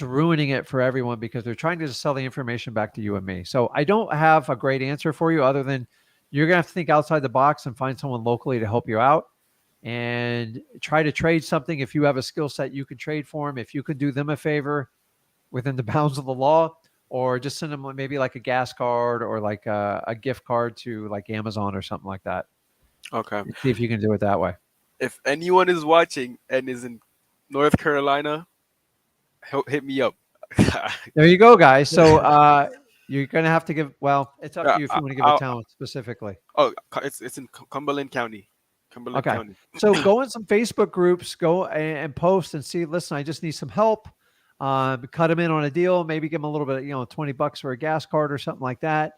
ruining it for everyone because they're trying to just sell the information back to you and me. So I don't have a great answer for you other than you're going to have to think outside the box and find someone locally to help you out and try to trade something. If you have a skill set, you can trade for them. If you could do them a favor within the bounds of the law, or just send them maybe like a gas card or like a gift card to like Amazon or something like that. Okay. See if you can do it that way. If anyone is watching and is in North Carolina, hit me up. There you go, guys. So you're going to have to give, well, it's up to you if you want to give a town specifically. Oh, it's in Cumberland County. Cumberland Okay. County. So go in some Facebook groups, go and post and see, listen, I just need some help. Cut them in on a deal, maybe give them a little bit, $20 for a gas card or something like that.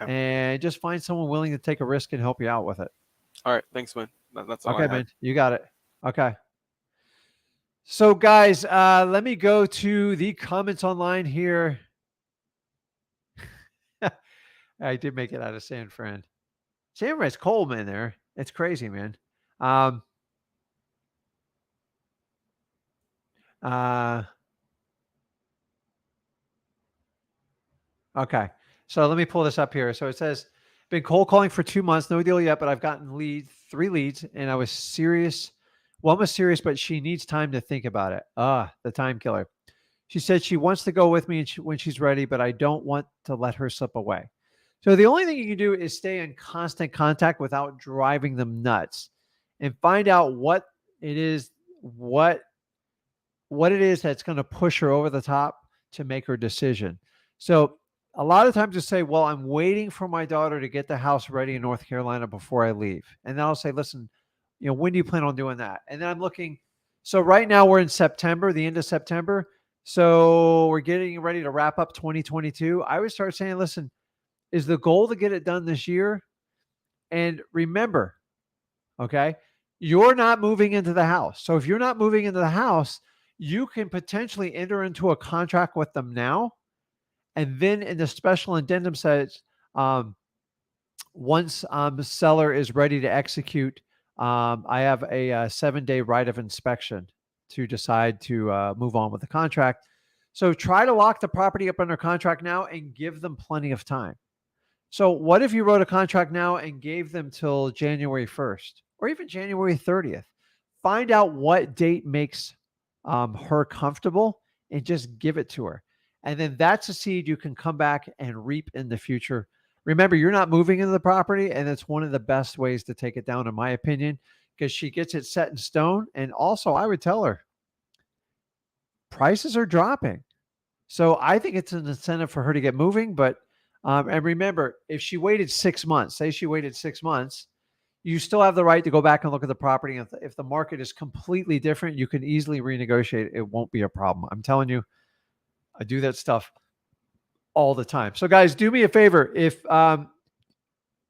Okay. And just find someone willing to take a risk and help you out with it. All right. Thanks, man. That's all. Okay, man. You got it. Okay. So guys, let me go to the comments online here. I did make it out of San Fran. San Fran's cold, man, there. It's crazy, man. Okay. So let me pull this up here. So it says, been cold calling for 2 months. No deal yet, but I've gotten 3 leads, and I was serious. One was serious, but she needs time to think about it. The time killer. She said she wants to go with me when she's ready, but I don't want to let her slip away. So the only thing you can do is stay in constant contact without driving them nuts and find out what it is that's going to push her over the top to make her decision. So a lot of times you say, well, I'm waiting for my daughter to get the house ready in North Carolina before I leave. And then I'll say, listen, when do you plan on doing that? And then I'm looking. So right now we're in September, the end of September. So we're getting ready to wrap up 2022. I would start saying, listen, is the goal to get it done this year? And remember, okay, you're not moving into the house. So if you're not moving into the house, you can potentially enter into a contract with them now. And then in the special addendum says, once the seller is ready to execute, I have a 7-day right of inspection to decide to move on with the contract. So try to lock the property up under contract now and give them plenty of time. So what if you wrote a contract now and gave them till January 1st or even January 30th? Find out what date makes her comfortable and just give it to her. And then that's a seed you can come back and reap in the future. Remember, you're not moving into the property, and it's one of the best ways to take it down, in my opinion, because she gets it set in stone. And also, I would tell her, prices are dropping. So I think it's an incentive for her to get moving. But and remember, if she waited 6 months, say she waited 6 months, you still have the right to go back and look at the property. If the market is completely different, you can easily renegotiate. It won't be a problem. I'm telling you, I do that stuff all the time. So guys, do me a favor. If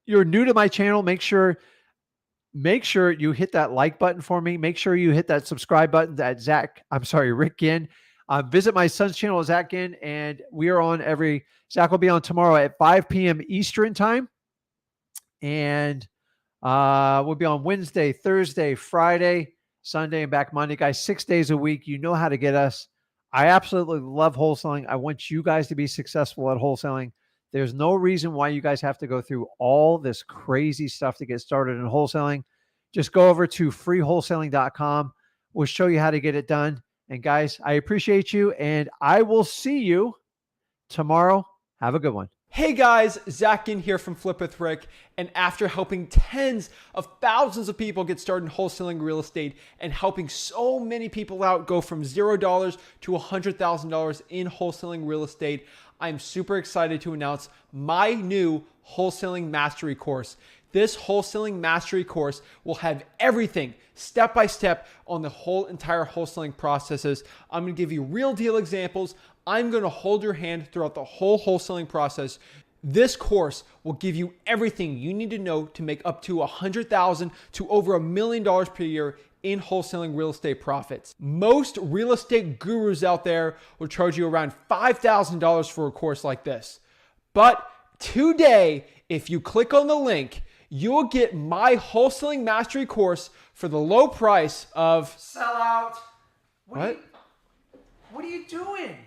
you're new to my channel, make sure you hit that like button for me. Make sure you hit that subscribe button at Rick Ginn. Visit my son's channel, Zach Ginn, and we are on Zach will be on tomorrow at 5 p.m. Eastern time. And we'll be on Wednesday, Thursday, Friday, Sunday, and back Monday. Guys, 6 days a week. You know how to get us. I absolutely love wholesaling. I want you guys to be successful at wholesaling. There's no reason why you guys have to go through all this crazy stuff to get started in wholesaling. Just go over to freewholesaling.com. We'll show you how to get it done. And guys, I appreciate you, and I will see you tomorrow. Have a good one. Hey guys, Zach Ginn here from Flip with Rick, and after helping tens of thousands of people get started in wholesaling real estate and helping so many people out go from $0 to $100,000 in wholesaling real estate, I'm super excited to announce my new Wholesaling Mastery course. This Wholesaling Mastery course will have everything step by step on the whole entire wholesaling processes. I'm going to give you real deal examples. I'm going to hold your hand throughout the whole wholesaling process. This course will give you everything you need to know to make up to $100,000 to over $1 million per year in wholesaling real estate profits. Most real estate gurus out there will charge you around $5,000 for a course like this. But today, if you click on the link, you'll get my Wholesaling Mastery course for the low price of... Sell out. What? What are you doing?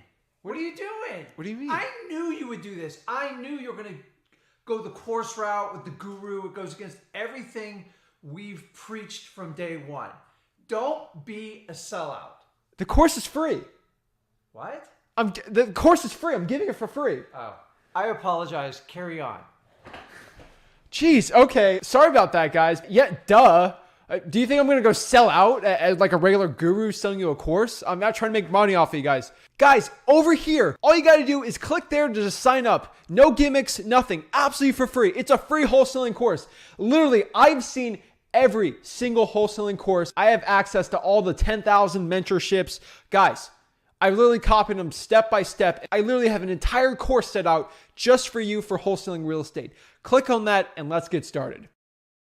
What are you doing? What do you mean? I knew you would do this. I knew you were going to go the course route with the guru. It goes against everything we've preached from day one. Don't be a sellout. The course is free. What? The course is free. I'm giving it for free. Oh, I apologize. Carry on. Jeez, okay. Sorry about that, guys. Yeah, duh. Do you think I'm going to go sell out as like a regular guru selling you a course? I'm not trying to make money off of you guys. Guys, over here, all you got to do is click there to just sign up. No gimmicks, nothing. Absolutely for free. It's a free wholesaling course. Literally, I've seen every single wholesaling course. I have access to all the 10,000 mentorships. Guys, I literally copied them step by step. I literally have an entire course set out just for you for wholesaling real estate. Click on that and let's get started.